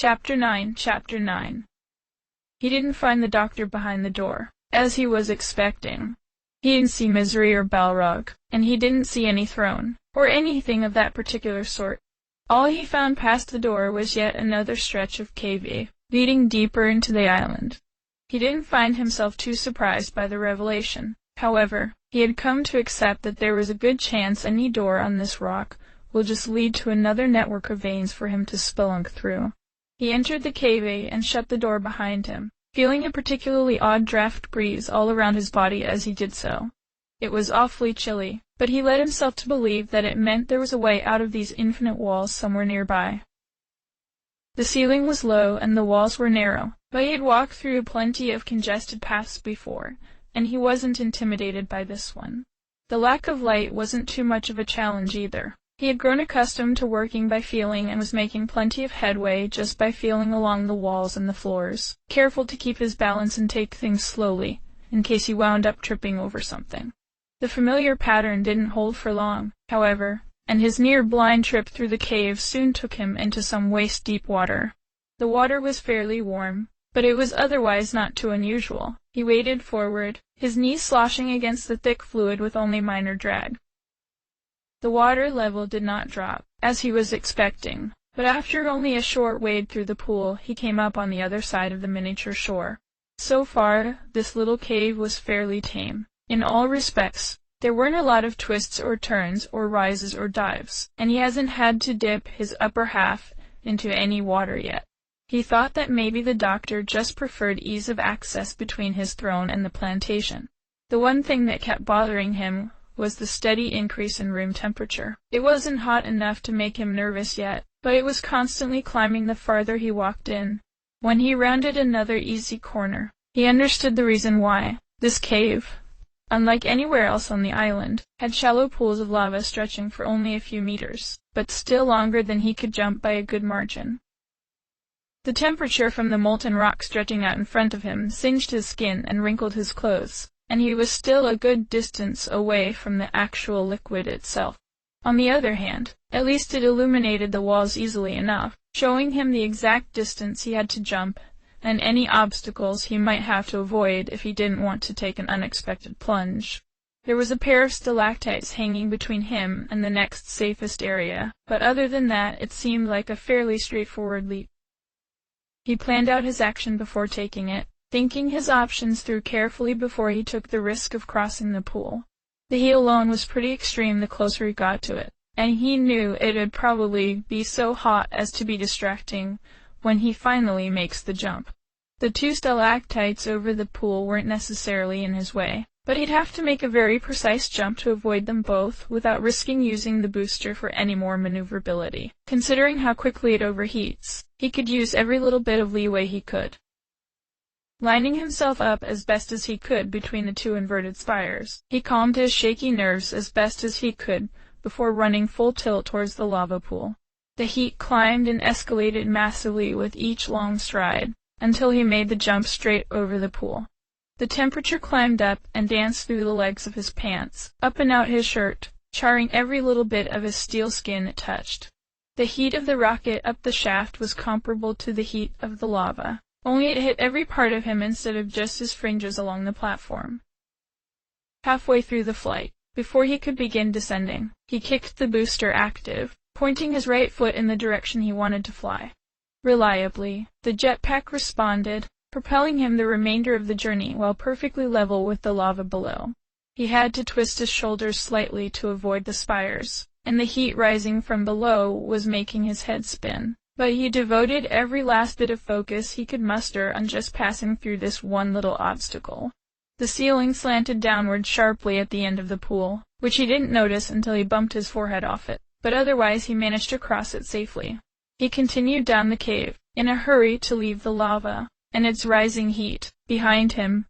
Chapter 9. He didn't find the doctor behind the door, as he was expecting. He didn't see Misery or Balrog, and he didn't see any throne, or anything of that particular sort. All he found past the door was yet another stretch of cave, leading deeper into the island. He didn't find himself too surprised by the revelation. However, he had come to accept that there was a good chance any door on this rock will just lead to another network of veins for him to spelunk through. He entered the cave and shut the door behind him, feeling a particularly odd draft breeze all around his body as he did so. It was awfully chilly, but he led himself to believe that it meant there was a way out of these infinite walls somewhere nearby. The ceiling was low and the walls were narrow, but he had walked through plenty of congested paths before, and he wasn't intimidated by this one. The lack of light wasn't too much of a challenge either. He had grown accustomed to working by feeling and was making plenty of headway just by feeling along the walls and the floors, careful to keep his balance and take things slowly, in case he wound up tripping over something. The familiar pattern didn't hold for long, however, and his near-blind trip through the cave soon took him into some waist-deep water. The water was fairly warm, but it was otherwise not too unusual. He waded forward, his knees sloshing against the thick fluid with only minor drag. The water level did not drop, as he was expecting, but after only a short wade through the pool, he came up on the other side of the miniature shore. So far, this little cave was fairly tame. In all respects, there weren't a lot of twists or turns or rises or dives, and he hasn't had to dip his upper half into any water yet. He thought that maybe the doctor just preferred ease of access between his throne and the plantation. The one thing that kept bothering him was the steady increase in room temperature. It wasn't hot enough to make him nervous yet, but it was constantly climbing the farther he walked in. When he rounded another easy corner, he understood the reason why. This cave, unlike anywhere else on the island, had shallow pools of lava stretching for only a few meters, but still longer than he could jump by a good margin. The temperature from the molten rock stretching out in front of him singed his skin and wrinkled his clothes, and he was still a good distance away from the actual liquid itself. On the other hand, at least it illuminated the walls easily enough, showing him the exact distance he had to jump and any obstacles he might have to avoid if he didn't want to take an unexpected plunge. There was a pair of stalactites hanging between him and the next safest area, but other than that it seemed like a fairly straightforward leap. He planned out his action before taking it, thinking his options through carefully before he took the risk of crossing the pool. The heat alone was pretty extreme the closer he got to it, and he knew it would probably be so hot as to be distracting when he finally makes the jump. The two stalactites over the pool weren't necessarily in his way, but he'd have to make a very precise jump to avoid them both without risking using the booster for any more maneuverability. Considering how quickly it overheats, he could use every little bit of leeway he could. Lining himself up as best as he could between the two inverted spires, he calmed his shaky nerves as best as he could before running full tilt towards the lava pool. The heat climbed and escalated massively with each long stride, until he made the jump straight over the pool. The temperature climbed up and danced through the legs of his pants, up and out his shirt, charring every little bit of his steel skin it touched. The heat of the rocket up the shaft was comparable to the heat of the lava, only it hit every part of him instead of just his fringes along the platform. Halfway through the flight, before he could begin descending, he kicked the booster active, pointing his right foot in the direction he wanted to fly. Reliably, the jetpack responded, propelling him the remainder of the journey while perfectly level with the lava below. He had to twist his shoulders slightly to avoid the spires, and the heat rising from below was making his head spin. But he devoted every last bit of focus he could muster on just passing through this one little obstacle. The ceiling slanted downward sharply at the end of the pool, which he didn't notice until he bumped his forehead off it, but otherwise he managed to cross it safely. He continued down the cave, in a hurry to leave the lava, and its rising heat, behind him.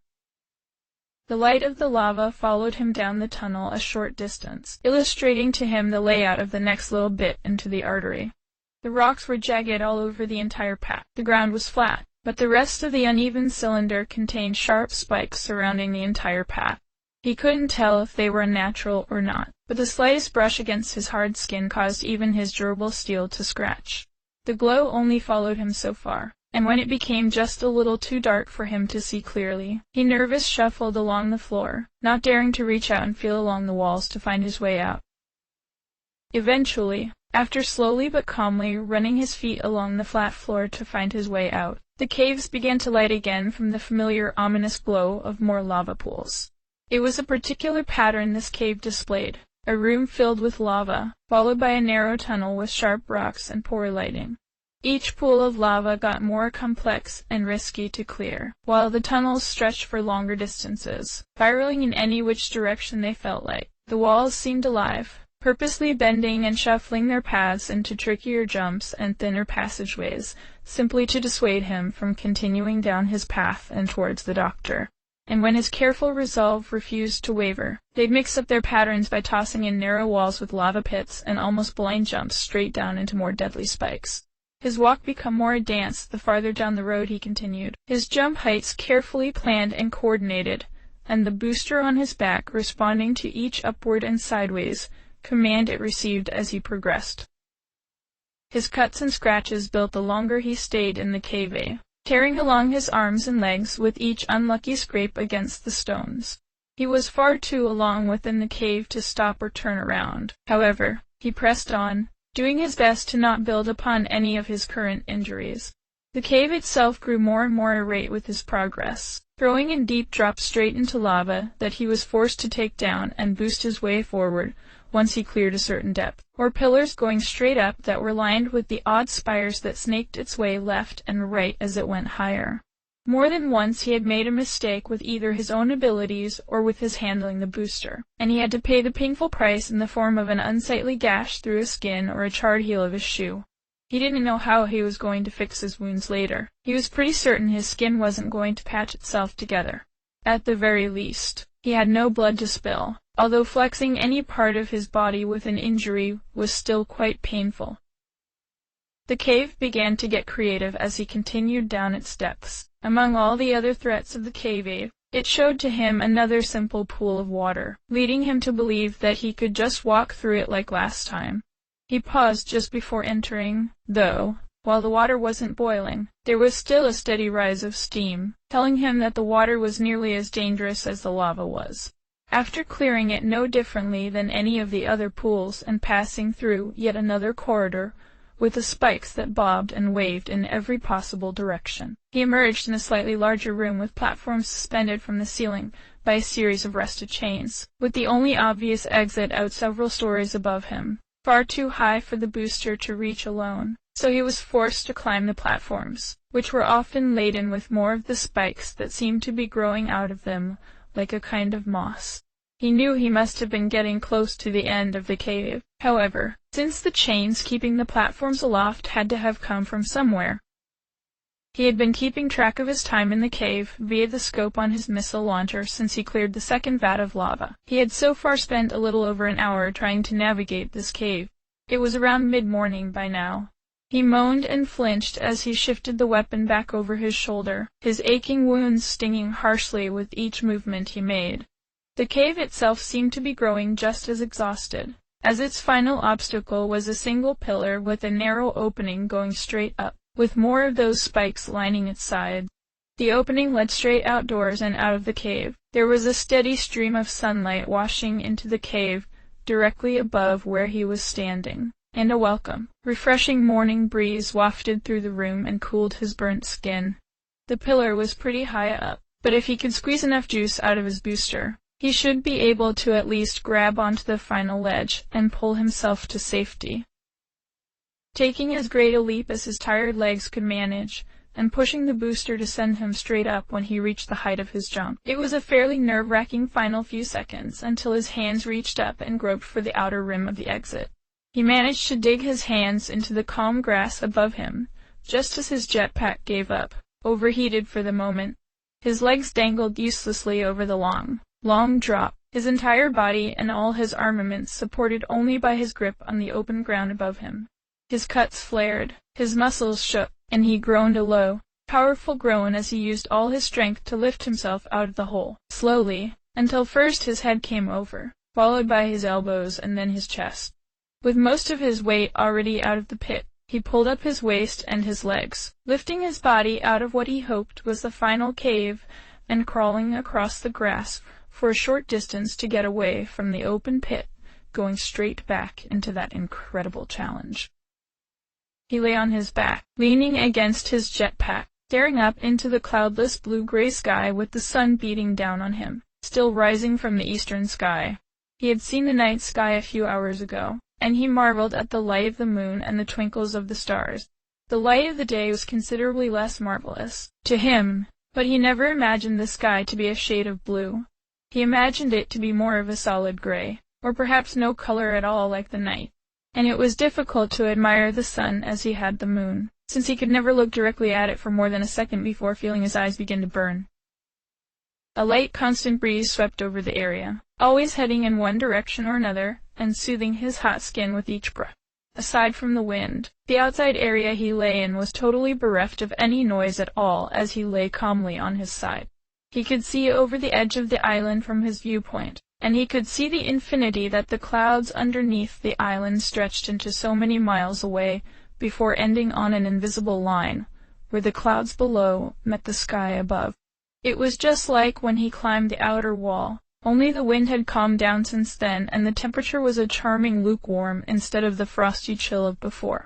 The light of the lava followed him down the tunnel a short distance, illustrating to him the layout of the next little bit into the artery. The rocks were jagged all over the entire path. The ground was flat, but the rest of the uneven cylinder contained sharp spikes surrounding the entire path. He couldn't tell if they were natural or not, but the slightest brush against his hard skin caused even his durable steel to scratch. The glow only followed him so far, and when it became just a little too dark for him to see clearly, he nervously shuffled along the floor, not daring to reach out and feel along the walls to find his way out. Eventually, after slowly but calmly running his feet along the flat floor to find his way out, the caves began to light again from the familiar ominous glow of more lava pools. It was a particular pattern this cave displayed, a room filled with lava, followed by a narrow tunnel with sharp rocks and poor lighting. Each pool of lava got more complex and risky to clear, while the tunnels stretched for longer distances, spiraling in any which direction they felt like. The walls seemed alive, purposely bending and shuffling their paths into trickier jumps and thinner passageways, simply to dissuade him from continuing down his path and towards the doctor. And when his careful resolve refused to waver, they'd mix up their patterns by tossing in narrow walls with lava pits and almost blind jumps straight down into more deadly spikes. His walk became more a dance the farther down the road he continued, his jump heights carefully planned and coordinated, and the booster on his back responding to each upward and sideways command it received as he progressed. His cuts and scratches built the longer he stayed in the cave, tearing along his arms and legs with each unlucky scrape against the stones. He was far too long within the cave to stop or turn around. However, he pressed on, doing his best to not build upon any of his current injuries. The cave itself grew more and more irate with his progress, throwing in deep drops straight into lava that he was forced to take down and boost his way forward once he cleared a certain depth, or pillars going straight up that were lined with the odd spires that snaked its way left and right as it went higher. More than once he had made a mistake with either his own abilities or with his handling the booster, and he had to pay the painful price in the form of an unsightly gash through his skin or a charred heel of his shoe. He didn't know how he was going to fix his wounds later. He was pretty certain his skin wasn't going to patch itself together. At the very least, he had no blood to spill, although flexing any part of his body with an injury was still quite painful. The cave began to get creative as he continued down its depths. Among all the other threats of the cave, it showed to him another simple pool of water, leading him to believe that he could just walk through it like last time. He paused just before entering, though, while the water wasn't boiling, there was still a steady rise of steam, telling him that the water was nearly as dangerous as the lava was. After clearing it no differently than any of the other pools and passing through yet another corridor, with the spikes that bobbed and waved in every possible direction, he emerged in a slightly larger room with platforms suspended from the ceiling by a series of rusted chains, with the only obvious exit out several stories above him, far too high for the booster to reach alone, so he was forced to climb the platforms, which were often laden with more of the spikes that seemed to be growing out of them like a kind of moss. He knew he must have been getting close to the end of the cave, however, since the chains keeping the platforms aloft had to have come from somewhere. He had been keeping track of his time in the cave via the scope on his missile launcher since he cleared the second vat of lava. He had so far spent a little over an hour trying to navigate this cave. It was around mid-morning by now. He moaned and flinched as he shifted the weapon back over his shoulder, his aching wounds stinging harshly with each movement he made. The cave itself seemed to be growing just as exhausted, as its final obstacle was a single pillar with a narrow opening going straight up, with more of those spikes lining its side. The opening led straight outdoors and out of the cave. There was a steady stream of sunlight washing into the cave directly above where he was standing, and a welcome, refreshing morning breeze wafted through the room and cooled his burnt skin. The pillar was pretty high up, but if he could squeeze enough juice out of his booster, he should be able to at least grab onto the final ledge and pull himself to safety. Taking as great a leap as his tired legs could manage, and pushing the booster to send him straight up when he reached the height of his jump. It was a fairly nerve-wracking final few seconds until his hands reached up and groped for the outer rim of the exit. He managed to dig his hands into the calm grass above him, just as his jetpack gave up, overheated for the moment. His legs dangled uselessly over the long drop, his entire body and all his armaments supported only by his grip on the open ground above him. His cuts flared, his muscles shook, and he groaned a low, powerful groan as he used all his strength to lift himself out of the hole, slowly, until first his head came over, followed by his elbows and then his chest. With most of his weight already out of the pit, He pulled up his waist and his legs, lifting his body out of what he hoped was the final cave and crawling across the grass for a short distance to get away from the open pit, going straight back into that incredible challenge. He lay on his back, leaning against his jetpack, staring up into the cloudless blue-gray sky with the sun beating down on him, still rising from the eastern sky. He had seen the night sky a few hours ago, and he marveled at the light of the moon and the twinkles of the stars. The light of the day was considerably less marvelous to him, but he never imagined the sky to be a shade of blue. He imagined it to be more of a solid gray, or perhaps no color at all like the night. And it was difficult to admire the sun as he had the moon, since he could never look directly at it for more than a second before feeling his eyes begin to burn. A light, constant breeze swept over the area, always heading in one direction or another, and soothing his hot skin with each breath. Aside from the wind, the outside area he lay in was totally bereft of any noise at all as he lay calmly on his side. He could see over the edge of the island from his viewpoint, and he could see the infinity that the clouds underneath the island stretched into so many miles away before ending on an invisible line, where the clouds below met the sky above. It was just like when he climbed the outer wall, only the wind had calmed down since then and the temperature was a charming lukewarm instead of the frosty chill of before.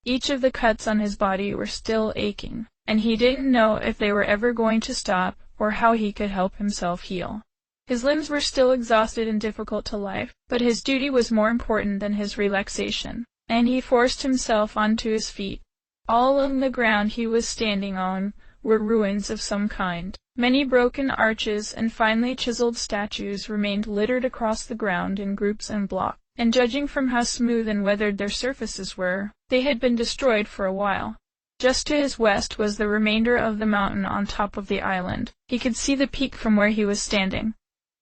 Each of the cuts on his body were still aching, and he didn't know if they were ever going to stop or how he could help himself heal. His limbs were still exhausted and difficult to life, but his duty was more important than his relaxation, and he forced himself onto his feet. All along the ground he was standing on were ruins of some kind. Many broken arches and finely chiseled statues remained littered across the ground in groups and blocks, and judging from how smooth and weathered their surfaces were, they had been destroyed for a while. Just to his west was the remainder of the mountain on top of the island. He could see the peak from where he was standing.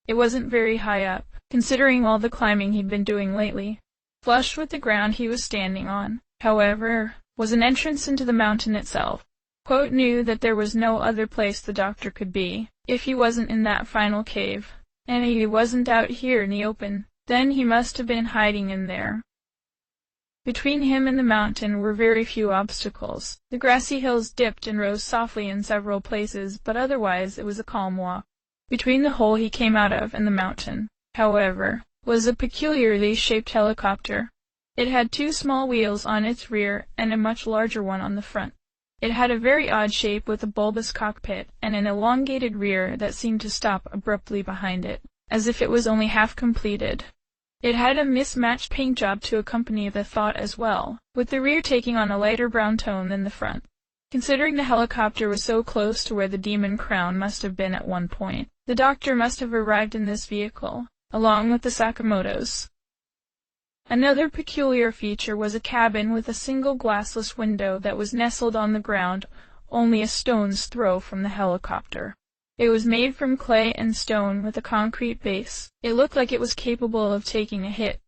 It wasn't very high up, considering all the climbing he'd been doing lately. Flush with the ground he was standing on, however, was an entrance into the mountain itself. Quote knew that there was no other place the doctor could be, if he wasn't in that final cave, and he wasn't out here in the open. Then he must have been hiding in there. Between him and the mountain were very few obstacles. The grassy hills dipped and rose softly in several places, but otherwise it was a calm walk. Between the hole he came out of and the mountain, however, was a peculiarly shaped helicopter. It had two small wheels on its rear and a much larger one on the front. It had a very odd shape with a bulbous cockpit and an elongated rear that seemed to stop abruptly behind it, as if it was only half completed. It had a mismatched paint job to accompany the thought as well, with the rear taking on a lighter brown tone than the front. Considering the helicopter was so close to where the demon crown must have been at one point, the doctor must have arrived in this vehicle, along with the Sakamotos. Another peculiar feature was a cabin with a single glassless window that was nestled on the ground only a stone's throw from the helicopter. It was made from clay and stone with a concrete base. It looked like it was capable of taking a hit.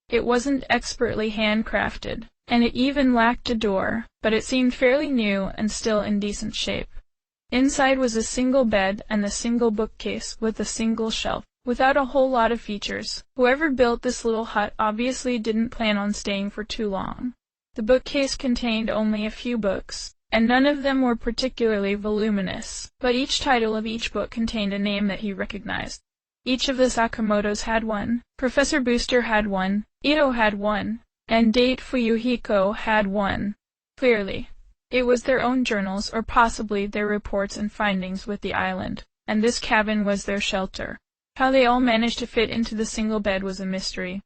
It wasn't expertly handcrafted, and it even lacked a door, but it seemed fairly new and still in decent shape. Inside was a single bed and a single bookcase with a single shelf, without a whole lot of features. Whoever built this little hut obviously didn't plan on staying for too long. The bookcase contained only a few books, and none of them were particularly voluminous, but each title of each book contained a name that he recognized. Each of the Sakamotos had one, Professor Booster had one, Ito had one, and Date Fuyuhiko had one. Clearly, it was their own journals or possibly their reports and findings with the island, and this cabin was their shelter. How they all managed to fit into the single bed was a mystery.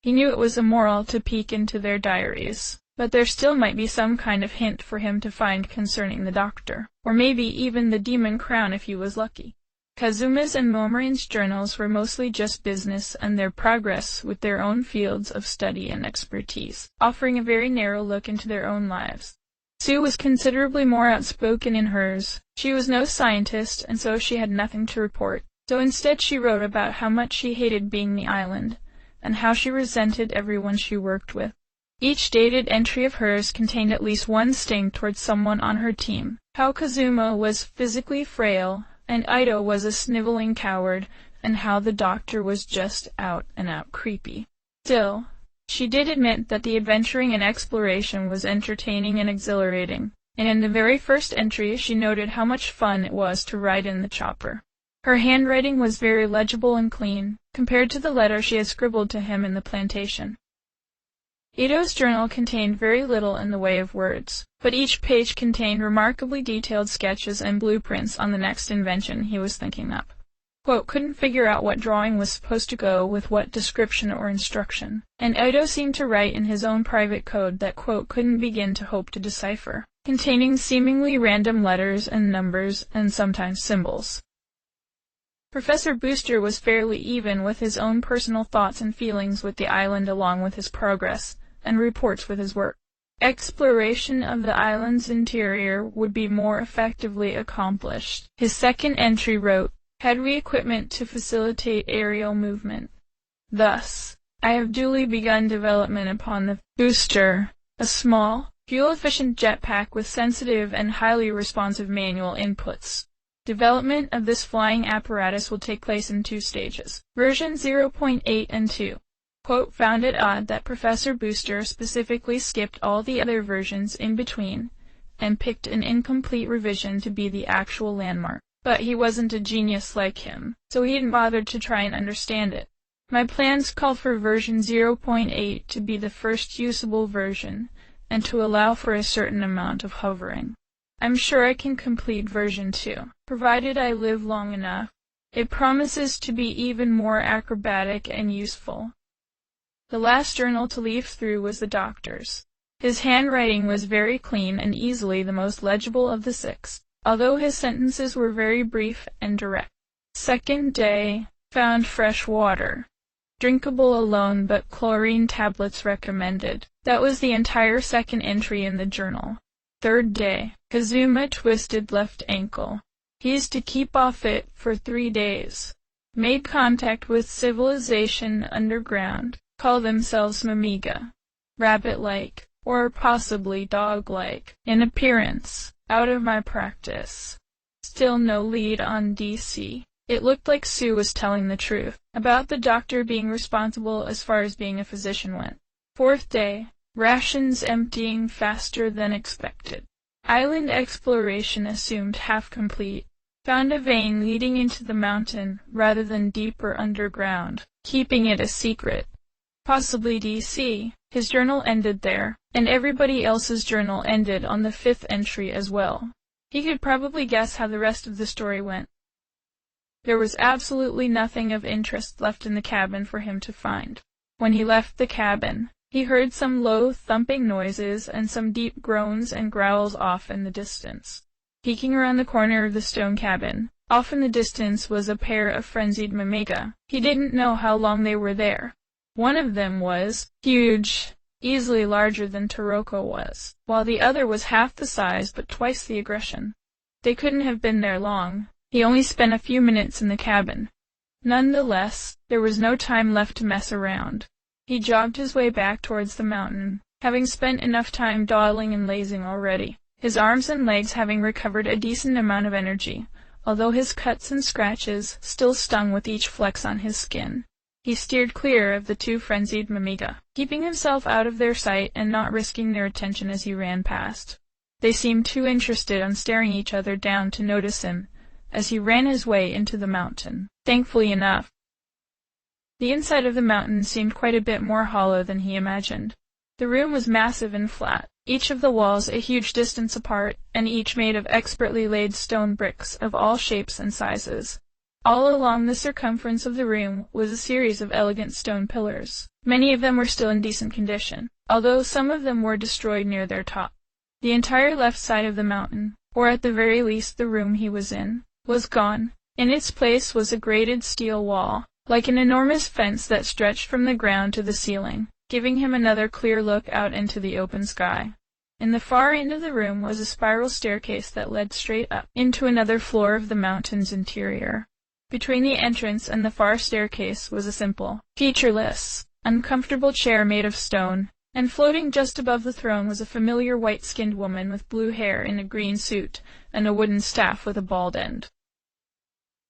He knew it was immoral to peek into their diaries, but there still might be some kind of hint for him to find concerning the doctor, or maybe even the demon crown if he was lucky. Kazuma's and Momorin's journals were mostly just business and their progress with their own fields of study and expertise, offering a very narrow look into their own lives. Sue was considerably more outspoken in hers. She was no scientist, and so she had nothing to report. So instead she wrote about how much she hated being the island, and how she resented everyone she worked with. Each dated entry of hers contained at least one sting towards someone on her team. How Kazuma was physically frail, and Ito was a sniveling coward, and how the doctor was just out and out creepy. Still, She did admit that the adventuring and exploration was entertaining and exhilarating, and in the very first entry she noted how much fun it was to ride in the chopper. Her handwriting was very legible and clean, compared to the letter she had scribbled to him in the plantation. Ito's journal contained very little in the way of words, but each page contained remarkably detailed sketches and blueprints on the next invention he was thinking up. Quote, couldn't figure out what drawing was supposed to go with what description or instruction, and Ito seemed to write in his own private code that quote couldn't begin to hope to decipher, containing seemingly random letters and numbers and sometimes symbols. Professor Booster was fairly even with his own personal thoughts and feelings with the island along with his progress and reports with his work. Exploration of the island's interior would be more effectively accomplished. His second entry wrote, had re-equipment to facilitate aerial movement. Thus, I have duly begun development upon the Booster, a small, fuel-efficient jetpack with sensitive and highly responsive manual inputs. Development of this flying apparatus will take place in 2 stages. Version 0.8 and 2. Quote, found it odd that Professor Booster specifically skipped all the other versions in between and picked an incomplete revision to be the actual landmark. But he wasn't a genius like him, so he didn't bother to try and understand it. My plans call for version 0.8 to be the first usable version, and to allow for a certain amount of hovering. I'm sure I can complete version 2, provided I live long enough. It promises to be even more acrobatic and useful. The last journal to leaf through was the doctor's. His handwriting was very clean and easily the most legible of the 6. Although his sentences were very brief and direct. Second day, found fresh water. Drinkable alone, but chlorine tablets recommended. That was the entire second entry in the journal. Third day, Kazuma twisted left ankle. He's to keep off it for 3 days. Made contact with civilization underground. Call themselves Mamiga. Rabbit-like, or possibly dog-like, in appearance. Out of my practice. Still no lead on DC. It looked like Sue was telling the truth about the doctor being responsible as far as being a physician went. Fourth day, rations emptying faster than expected. Island exploration assumed half complete. Found a vein leading into the mountain rather than deeper underground, keeping it a secret. Possibly DC. His journal ended there, and everybody else's journal ended on the 5th entry as well. He could probably guess how the rest of the story went. There was absolutely nothing of interest left in the cabin for him to find. When he left the cabin, he heard some low thumping noises and some deep groans and growls off in the distance. Peeking around the corner of the stone cabin, off in the distance was a pair of frenzied Mamiga. He didn't know how long they were there. One of them was huge, easily larger than Toroko was, while the other was half the size but twice the aggression. They couldn't have been there long. He only spent a few minutes in the cabin. Nonetheless, there was no time left to mess around. He jogged his way back towards the mountain, having spent enough time dawdling and lazing already, his arms and legs having recovered a decent amount of energy, although his cuts and scratches still stung with each flex on his skin. He steered clear of the 2 frenzied Mamiga, keeping himself out of their sight and not risking their attention as he ran past. They seemed too interested on staring each other down to notice him, as he ran his way into the mountain. Thankfully enough, the inside of the mountain seemed quite a bit more hollow than he imagined. The room was massive and flat, each of the walls a huge distance apart, and each made of expertly laid stone bricks of all shapes and sizes. All along the circumference of the room was a series of elegant stone pillars. Many of them were still in decent condition, although some of them were destroyed near their top. The entire left side of the mountain, or at the very least the room he was in, was gone. In its place was a grated steel wall, like an enormous fence that stretched from the ground to the ceiling, giving him another clear look out into the open sky. In the far end of the room was a spiral staircase that led straight up into another floor of the mountain's interior. Between the entrance and the far staircase was a simple, featureless, uncomfortable chair made of stone, and floating just above the throne was a familiar white-skinned woman with blue hair in a green suit and a wooden staff with a bald end.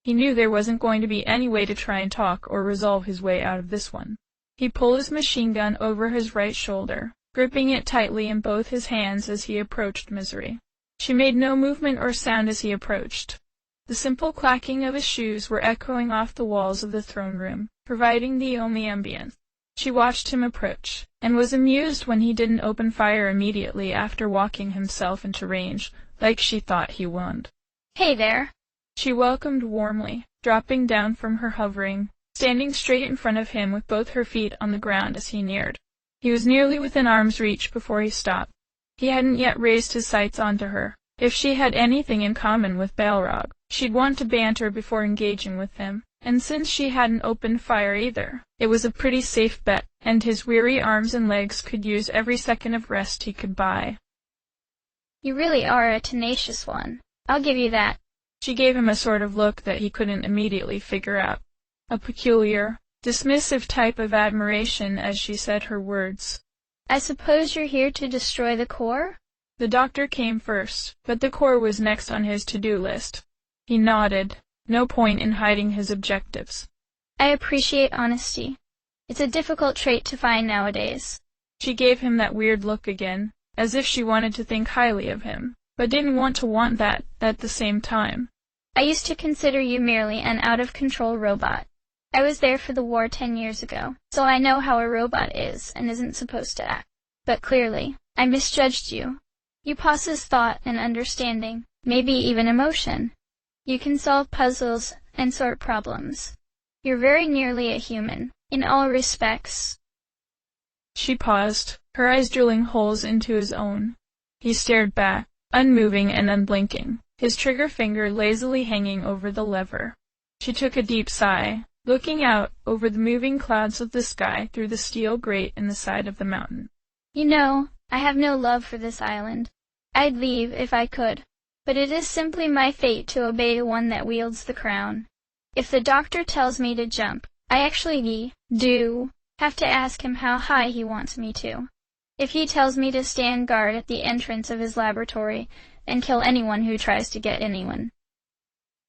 He knew there wasn't going to be any way to try and talk or resolve his way out of this one. He pulled his machine gun over his right shoulder, gripping it tightly in both his hands as he approached Misery. She made no movement or sound as he approached. The simple clacking of his shoes were echoing off the walls of the throne room, providing the only ambience. She watched him approach, and was amused when he didn't open fire immediately after walking himself into range, like she thought he would. "Hey there," she welcomed warmly, dropping down from her hovering, standing straight in front of him with both her feet on the ground as he neared. He was nearly within arm's reach before he stopped. He hadn't yet raised his sights onto her. If she had anything in common with Balrog, she'd want to banter before engaging with him, and since she hadn't opened fire either, it was a pretty safe bet, and his weary arms and legs could use every second of rest he could buy. "You really are a tenacious one. I'll give you that." She gave him a sort of look that he couldn't immediately figure out. A peculiar, dismissive type of admiration as she said her words. "I suppose you're here to destroy the core?" The doctor came first, but the core was next on his to-do list. He nodded. No point in hiding his objectives. "I appreciate honesty. It's a difficult trait to find nowadays." She gave him that weird look again, as if she wanted to think highly of him, but didn't want to want that at the same time. "I used to consider you merely an out-of-control robot. I was there for the war 10 years ago, so I know how a robot is and isn't supposed to act. But clearly, I misjudged you. You possess thought and understanding, maybe even emotion. You can solve puzzles and sort problems. You're very nearly a human, in all respects." She paused, her eyes drilling holes into his own. He stared back, unmoving and unblinking, his trigger finger lazily hanging over the lever. She took a deep sigh, looking out over the moving clouds of the sky through the steel grate in the side of the mountain. "You know, I have no love for this island. I'd leave if I could, but it is simply my fate to obey one that wields the crown. If the doctor tells me to jump, I actually do have to ask him how high he wants me to. If he tells me to stand guard at the entrance of his laboratory and kill anyone who tries to get anyone.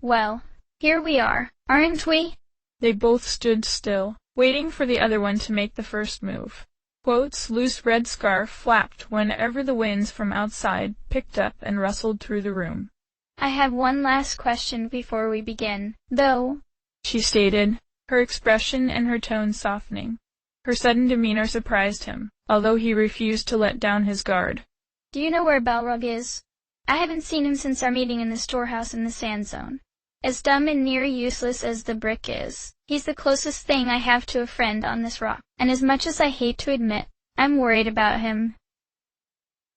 Well, here we are, aren't we?" They both stood still, waiting for the other one to make the first move. Quote's loose red scarf flapped whenever the winds from outside picked up and rustled through the room. "I have one last question before we begin, though," she stated, her expression and her tone softening. Her sudden demeanor surprised him, although he refused to let down his guard. "Do you know where Balrog is? I haven't seen him since our meeting in the storehouse in the sand zone. As dumb and near useless as the brick is, he's the closest thing I have to a friend on this rock, and as much as I hate to admit, I'm worried about him."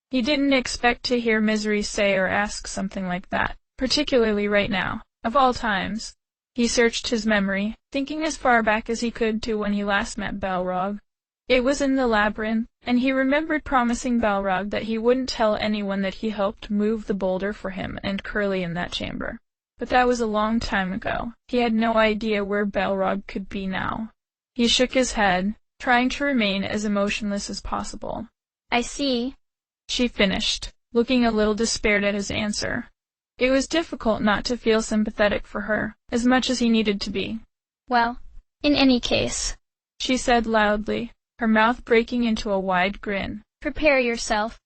He didn't expect to hear Misery say or ask something like that, particularly right now, of all times. He searched his memory, thinking as far back as he could to when he last met Balrog. It was in the labyrinth, and he remembered promising Balrog that he wouldn't tell anyone that he helped move the boulder for him and Curly in that chamber. But that was a long time ago. He had no idea where Balrog could be now. He shook his head, trying to remain as emotionless as possible. "I see," she finished, looking a little despaired at his answer. It was difficult not to feel sympathetic for her, as much as he needed to be. "Well, in any case," she said loudly, her mouth breaking into a wide grin. "Prepare yourself."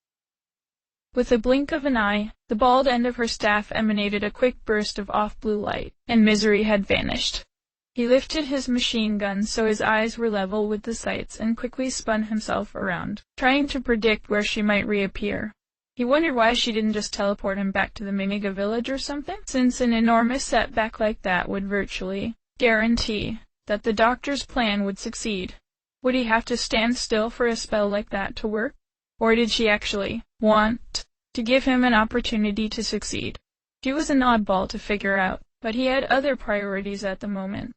With a blink of an eye, the bald end of her staff emanated a quick burst of off-blue light, and Misery had vanished. He lifted his machine gun so his eyes were level with the sights and quickly spun himself around, trying to predict where she might reappear. He wondered why she didn't just teleport him back to the Mimiga village or something, since an enormous setback like that would virtually guarantee that the doctor's plan would succeed. Would he have to stand still for a spell like that to work? Or did she actually want to give him an opportunity to succeed? She was an oddball to figure out, but he had other priorities at the moment.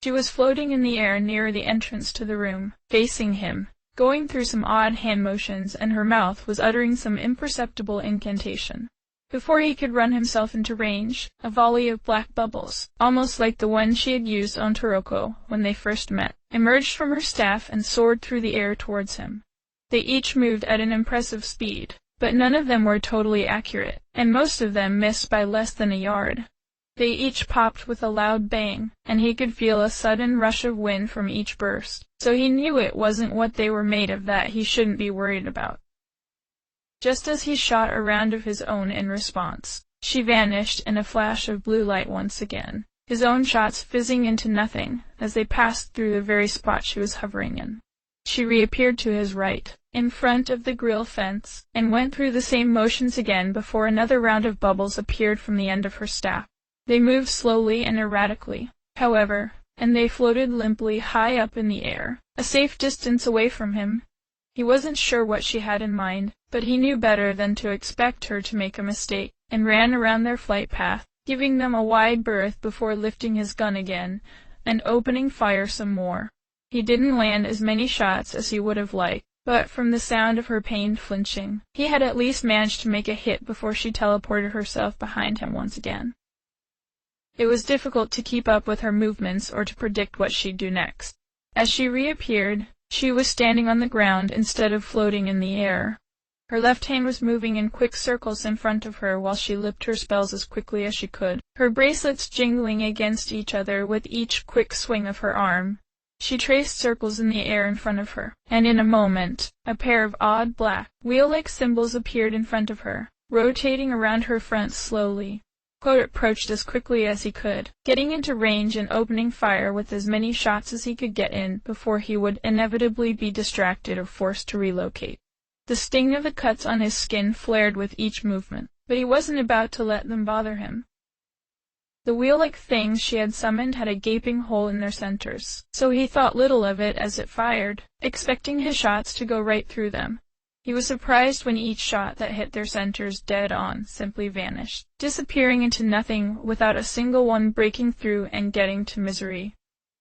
She was floating in the air near the entrance to the room, facing him, going through some odd hand motions, and her mouth was uttering some imperceptible incantation. Before he could run himself into range, a volley of black bubbles, almost like the one she had used on Toroko when they first met, emerged from her staff and soared through the air towards him. They each moved at an impressive speed, but none of them were totally accurate, and most of them missed by less than a yard. They each popped with a loud bang, and he could feel a sudden rush of wind from each burst, so he knew it wasn't what they were made of that he shouldn't be worried about. Just as he shot a round of his own in response, she vanished in a flash of blue light once again, his own shots fizzing into nothing as they passed through the very spot she was hovering in. She reappeared to his right, in front of the grill fence, and went through the same motions again before another round of bubbles appeared from the end of her staff. They moved slowly and erratically, however, and they floated limply high up in the air, a safe distance away from him. He wasn't sure what she had in mind, but he knew better than to expect her to make a mistake, and ran around their flight path, giving them a wide berth before lifting his gun again, and opening fire some more. He didn't land as many shots as he would have liked, but from the sound of her pained flinching, he had at least managed to make a hit before she teleported herself behind him once again. It was difficult to keep up with her movements or to predict what she'd do next. As she reappeared, she was standing on the ground instead of floating in the air. Her left hand was moving in quick circles in front of her while she lipped her spells as quickly as she could, her bracelets jingling against each other with each quick swing of her arm. She traced circles in the air in front of her, and in a moment, a pair of odd black, wheel-like symbols appeared in front of her, rotating around her front slowly. Quote approached as quickly as he could, getting into range and opening fire with as many shots as he could get in before he would inevitably be distracted or forced to relocate. The sting of the cuts on his skin flared with each movement, but he wasn't about to let them bother him. The wheel-like things she had summoned had a gaping hole in their centers, so he thought little of it as it fired, expecting his shots to go right through them. He was surprised when each shot that hit their centers dead on simply vanished, disappearing into nothing without a single one breaking through and getting to Misery.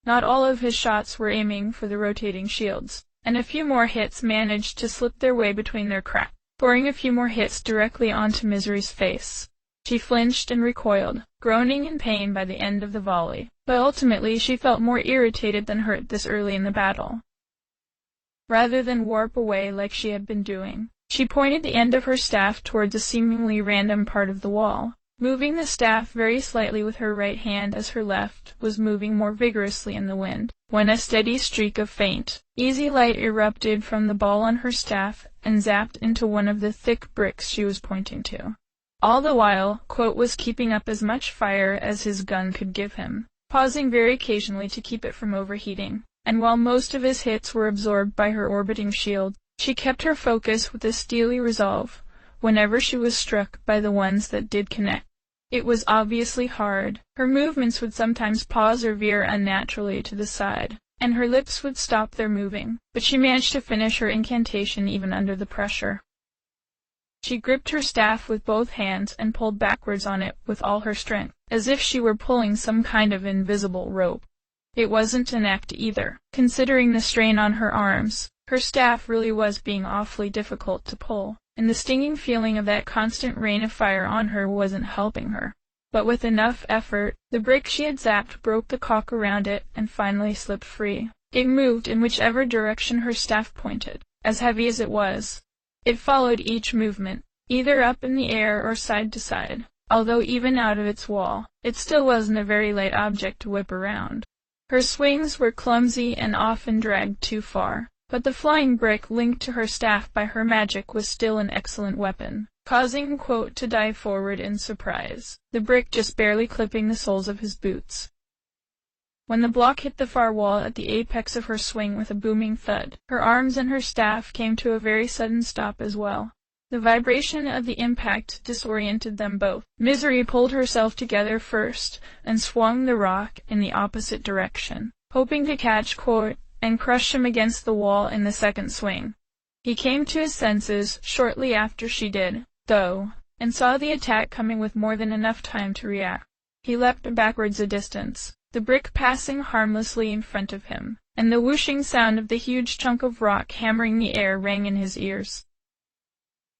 Not all of his shots were aiming for the rotating shields, and a few more hits managed to slip their way between their cracks, pouring a few more hits directly onto Misery's face. She flinched and recoiled, groaning in pain by the end of the volley, but ultimately she felt more irritated than hurt this early in the battle. Rather than warp away like she had been doing, she pointed the end of her staff towards a seemingly random part of the wall, moving the staff very slightly with her right hand as her left was moving more vigorously in the wind, when a steady streak of faint, easy light erupted from the ball on her staff and zapped into one of the thick bricks she was pointing to. All the while, Quote was keeping up as much fire as his gun could give him, pausing very occasionally to keep it from overheating. And while most of his hits were absorbed by her orbiting shield, she kept her focus with a steely resolve whenever she was struck by the ones that did connect. It was obviously hard. Her movements would sometimes pause or veer unnaturally to the side, and her lips would stop their moving, but she managed to finish her incantation even under the pressure. She gripped her staff with both hands and pulled backwards on it with all her strength, as if she were pulling some kind of invisible rope. It wasn't an act either, considering the strain on her arms. Her staff really was being awfully difficult to pull, and the stinging feeling of that constant rain of fire on her wasn't helping her. But with enough effort, the brick she had zapped broke the caulk around it and finally slipped free. It moved in whichever direction her staff pointed, as heavy as it was. It followed each movement, either up in the air or side to side, although even out of its wall, it still wasn't a very light object to whip around. Her swings were clumsy and often dragged too far, but the flying brick linked to her staff by her magic was still an excellent weapon, causing Quote to dive forward in surprise, the brick just barely clipping the soles of his boots. When the block hit the far wall at the apex of her swing with a booming thud, her arms and her staff came to a very sudden stop as well. The vibration of the impact disoriented them both. Misery pulled herself together first and swung the rock in the opposite direction, hoping to catch Quote and crush him against the wall in the second swing. He came to his senses shortly after she did, though, and saw the attack coming with more than enough time to react. He leapt backwards a distance, the brick passing harmlessly in front of him, and the whooshing sound of the huge chunk of rock hammering the air rang in his ears.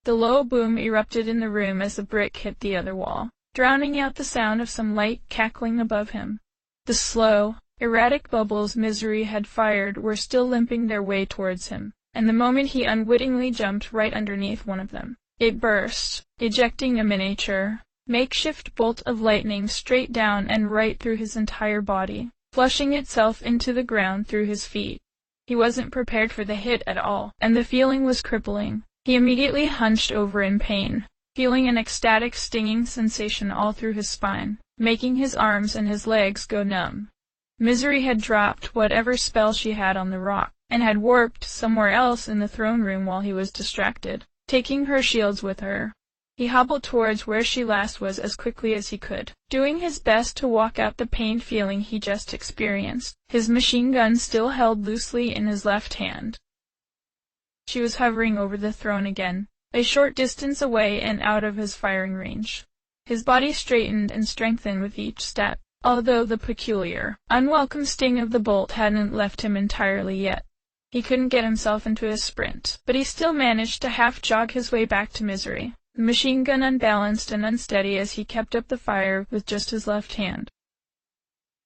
The low boom erupted in the room as the brick hit the other wall, drowning out the sound of some light cackling above him. The slow, erratic bubbles Misery had fired were still limping their way towards him, and the moment he unwittingly jumped right underneath one of them, it burst, ejecting a miniature, makeshift bolt of lightning straight down and right through his entire body, flushing itself into the ground through his feet. He wasn't prepared for the hit at all, and the feeling was crippling. He immediately hunched over in pain, feeling an ecstatic stinging sensation all through his spine, making his arms and his legs go numb. Misery had dropped whatever spell she had on the rock, and had warped somewhere else in the throne room while he was distracted, taking her shields with her. He hobbled towards where she last was as quickly as he could, doing his best to walk out the pained feeling he just experienced, his machine gun still held loosely in his left hand. She was hovering over the throne again, a short distance away and out of his firing range. His body straightened and strengthened with each step, although the peculiar, unwelcome sting of the bolt hadn't left him entirely yet. He couldn't get himself into a sprint, but he still managed to half-jog his way back to Misery, the machine gun unbalanced and unsteady as he kept up the fire with just his left hand.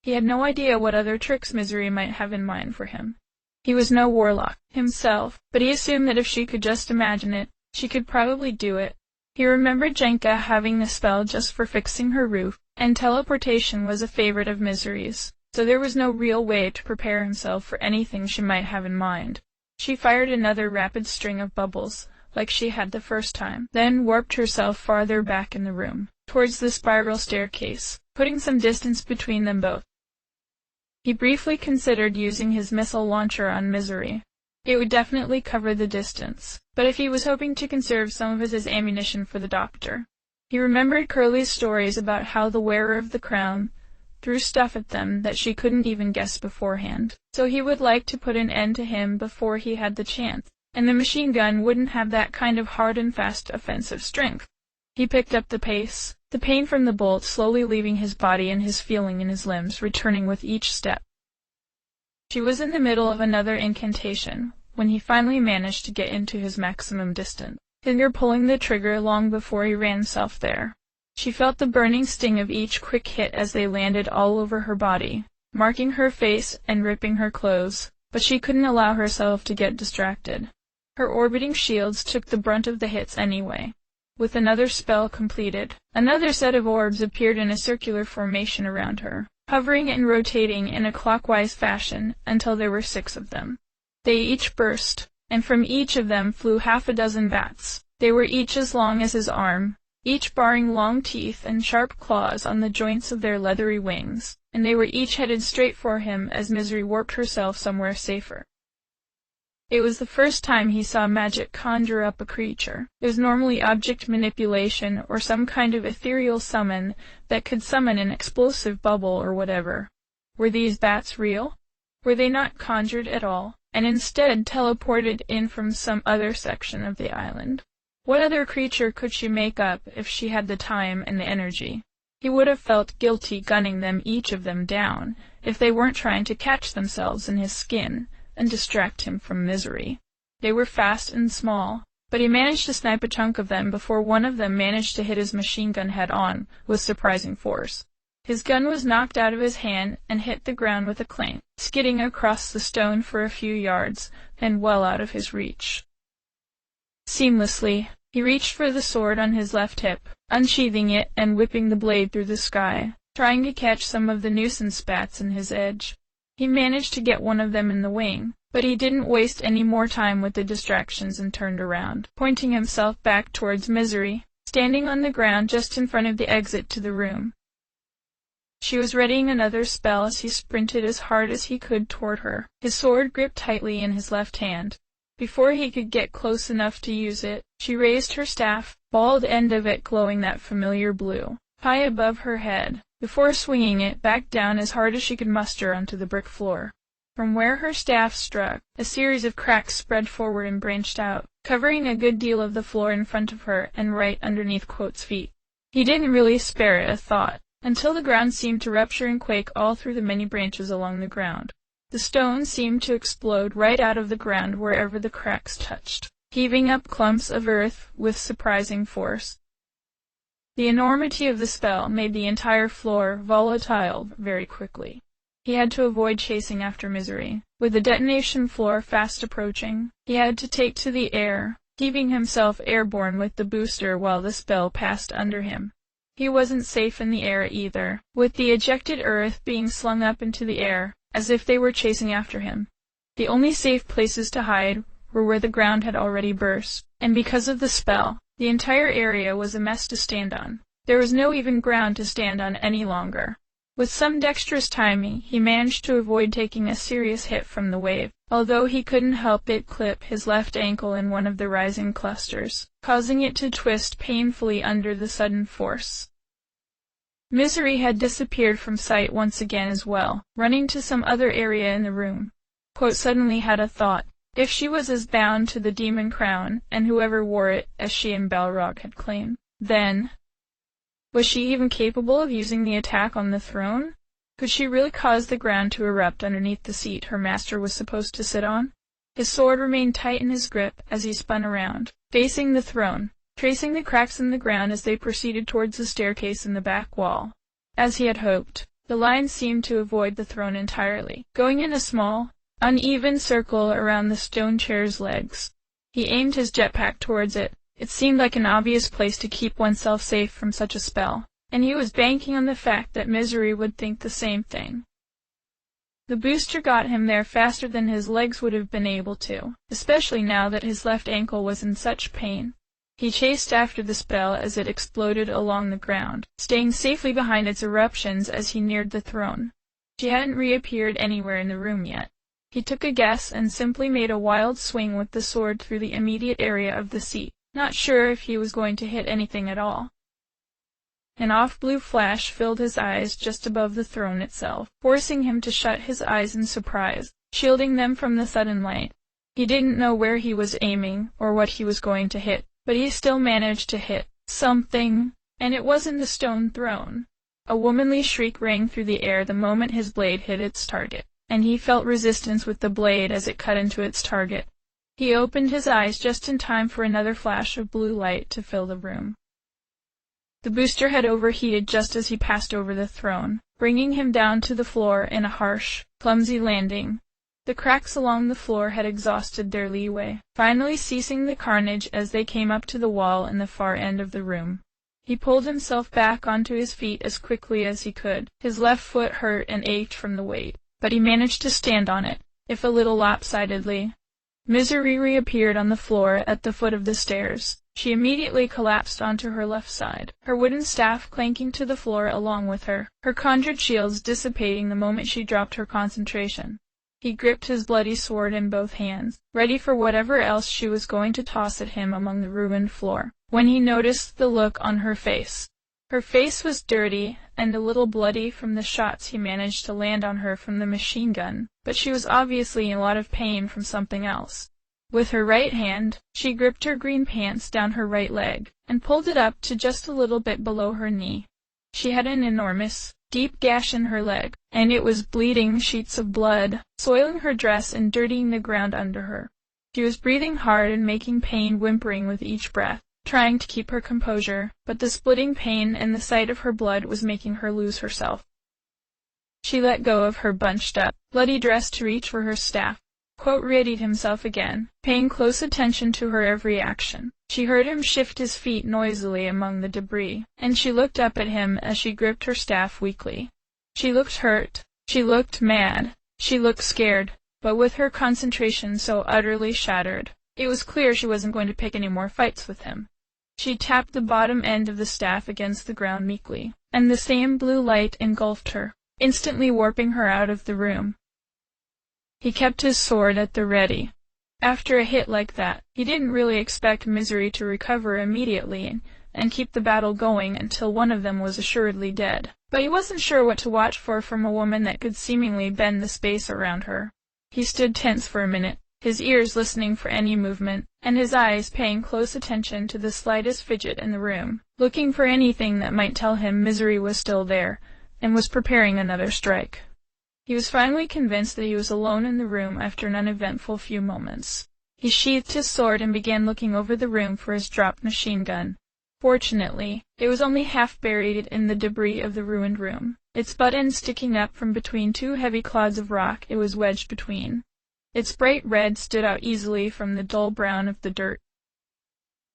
He had no idea what other tricks Misery might have in mind for him. He was no warlock himself, but he assumed that if she could just imagine it, she could probably do it. He remembered Jenka having the spell just for fixing her roof, and teleportation was a favorite of Misery's, so there was no real way to prepare himself for anything she might have in mind. She fired another rapid string of bubbles, like she had the first time, then warped herself farther back in the room, towards the spiral staircase, putting some distance between them both. He briefly considered using his missile launcher on Misery. It would definitely cover the distance, but if he was hoping to conserve some of his ammunition for the doctor. He remembered Curly's stories about how the wearer of the crown threw stuff at them that she couldn't even guess beforehand, so he would like to put an end to him before he had the chance. And the machine gun wouldn't have that kind of hard and fast offensive strength. He picked up the pace, the pain from the bolt slowly leaving his body and his feeling in his limbs returning with each step. She was in the middle of another incantation, when he finally managed to get into his maximum distance, finger pulling the trigger long before he ran himself there. She felt the burning sting of each quick hit as they landed all over her body, marking her face and ripping her clothes, but she couldn't allow herself to get distracted. Her orbiting shields took the brunt of the hits anyway. With another spell completed, another set of orbs appeared in a circular formation around her, hovering and rotating in a clockwise fashion until there were 6 of them. They each burst, and from each of them flew half a dozen bats. They were each as long as his arm, each baring long teeth and sharp claws on the joints of their leathery wings, and they were each headed straight for him as Misery warped herself somewhere safer. It was the first time he saw magic conjure up a creature. It was normally object manipulation or some kind of ethereal summon that could summon an explosive bubble or whatever. Were these bats real? Were they not conjured at all, and instead teleported in from some other section of the island? What other creature could she make up if she had the time and the energy? He would have felt guilty gunning them, each of them, down, if they weren't trying to catch themselves in his skin and distract him from Misery. They were fast and small, but he managed to snipe a chunk of them before one of them managed to hit his machine gun head-on with surprising force. His gun was knocked out of his hand and hit the ground with a clank, skidding across the stone for a few yards, and well out of his reach. Seamlessly, he reached for the sword on his left hip, unsheathing it and whipping the blade through the sky, trying to catch some of the nuisance bats in his edge. He managed to get one of them in the wing, but he didn't waste any more time with the distractions and turned around, pointing himself back towards Misery, standing on the ground just in front of the exit to the room. She was readying another spell as he sprinted as hard as he could toward her, his sword gripped tightly in his left hand. Before he could get close enough to use it, she raised her staff, bald end of it glowing that familiar blue, high above her head, before swinging it back down as hard as she could muster onto the brick floor. From where her staff struck, a series of cracks spread forward and branched out, covering a good deal of the floor in front of her and right underneath Quote's feet. He didn't really spare it a thought, until the ground seemed to rupture and quake all through the many branches along the ground. The stones seemed to explode right out of the ground wherever the cracks touched, heaving up clumps of earth with surprising force. The enormity of the spell made the entire floor volatile very quickly. He had to avoid chasing after Misery. With the detonation floor fast approaching, he had to take to the air, keeping himself airborne with the booster while the spell passed under him. He wasn't safe in the air either, with the ejected earth being slung up into the air, as if they were chasing after him. The only safe places to hide were where the ground had already burst, and because of the spell, the entire area was a mess to stand on. There was no even ground to stand on any longer. With some dexterous timing, he managed to avoid taking a serious hit from the wave, although he couldn't help it clip his left ankle in one of the rising clusters, causing it to twist painfully under the sudden force. Misery had disappeared from sight once again as well, running to some other area in the room. Quote suddenly had a thought. If she was as bound to the demon crown, and whoever wore it, as she and Balrog had claimed, then was she even capable of using the attack on the throne? Could she really cause the ground to erupt underneath the seat her master was supposed to sit on? His sword remained tight in his grip as he spun around, facing the throne, tracing the cracks in the ground as they proceeded towards the staircase in the back wall. As he had hoped, the line seemed to avoid the throne entirely, going in a small, uneven circle around the stone chair's legs. He aimed his jetpack towards it. It seemed like an obvious place to keep oneself safe from such a spell, and he was banking on the fact that Misery would think the same thing. The booster got him there faster than his legs would have been able to, especially now that his left ankle was in such pain. He chased after the spell as it exploded along the ground, staying safely behind its eruptions as he neared the throne. She hadn't reappeared anywhere in the room yet. He took a guess and simply made a wild swing with the sword through the immediate area of the seat, not sure if he was going to hit anything at all. An off-blue flash filled his eyes just above the throne itself, forcing him to shut his eyes in surprise, shielding them from the sudden light. He didn't know where he was aiming or what he was going to hit, but he still managed to hit something, and it wasn't the stone throne. A womanly shriek rang through the air the moment his blade hit its target, and he felt resistance with the blade as it cut into its target. He opened his eyes just in time for another flash of blue light to fill the room. The booster had overheated just as he passed over the throne, bringing him down to the floor in a harsh, clumsy landing. The cracks along the floor had exhausted their leeway, finally ceasing the carnage as they came up to the wall in the far end of the room. He pulled himself back onto his feet as quickly as he could. His left foot hurt and ached from the weight, but he managed to stand on it, if a little lopsidedly. Misery reappeared on the floor at the foot of the stairs. She immediately collapsed onto her left side, her wooden staff clanking to the floor along with her, her conjured shields dissipating the moment she dropped her concentration. He gripped his bloody sword in both hands, ready for whatever else she was going to toss at him among the ruined floor, when he noticed the look on her face. Her face was dirty and a little bloody from the shots he managed to land on her from the machine gun, but she was obviously in a lot of pain from something else. With her right hand, she gripped her green pants down her right leg, and pulled it up to just a little bit below her knee. She had an enormous, deep gash in her leg, and it was bleeding sheets of blood, soiling her dress and dirtying the ground under her. She was breathing hard and making pain whimpering with each breath, trying to keep her composure, but the splitting pain and the sight of her blood was making her lose herself. She let go of her bunched-up, bloody dress to reach for her staff. Quote readied himself again, paying close attention to her every action. She heard him shift his feet noisily among the debris, and she looked up at him as she gripped her staff weakly. She looked hurt, she looked mad, she looked scared, but with her concentration so utterly shattered, it was clear she wasn't going to pick any more fights with him. She tapped the bottom end of the staff against the ground meekly, and the same blue light engulfed her, instantly warping her out of the room. He kept his sword at the ready. After a hit like that, he didn't really expect Misery to recover immediately and keep the battle going until one of them was assuredly dead. But he wasn't sure what to watch for from a woman that could seemingly bend the space around her. He stood tense for a minute, his ears listening for any movement, and his eyes paying close attention to the slightest fidget in the room, looking for anything that might tell him Misery was still there, and was preparing another strike. He was finally convinced that he was alone in the room after an uneventful few moments. He sheathed his sword and began looking over the room for his dropped machine gun. Fortunately, it was only half buried in the debris of the ruined room, its butt end sticking up from between two heavy clods of rock it was wedged between. Its bright red stood out easily from the dull brown of the dirt.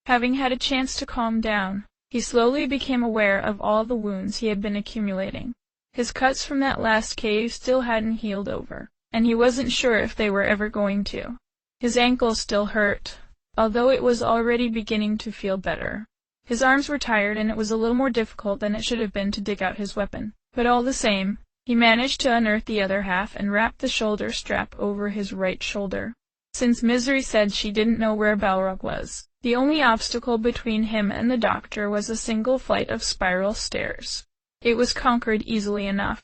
Having had a chance to calm down, He slowly became aware of all the wounds he had been accumulating. His cuts from that last cave still hadn't healed over, and he wasn't sure if they were ever going to. His ankle still hurt, although it was already beginning to feel better. His arms were tired, and it was a little more difficult than it should have been to dig out his weapon. But all the same, he managed to unearth the other half and wrap the shoulder strap over his right shoulder. Since Misery said she didn't know where Balrog was, the only obstacle between him and the doctor was a single flight of spiral stairs. It was conquered easily enough.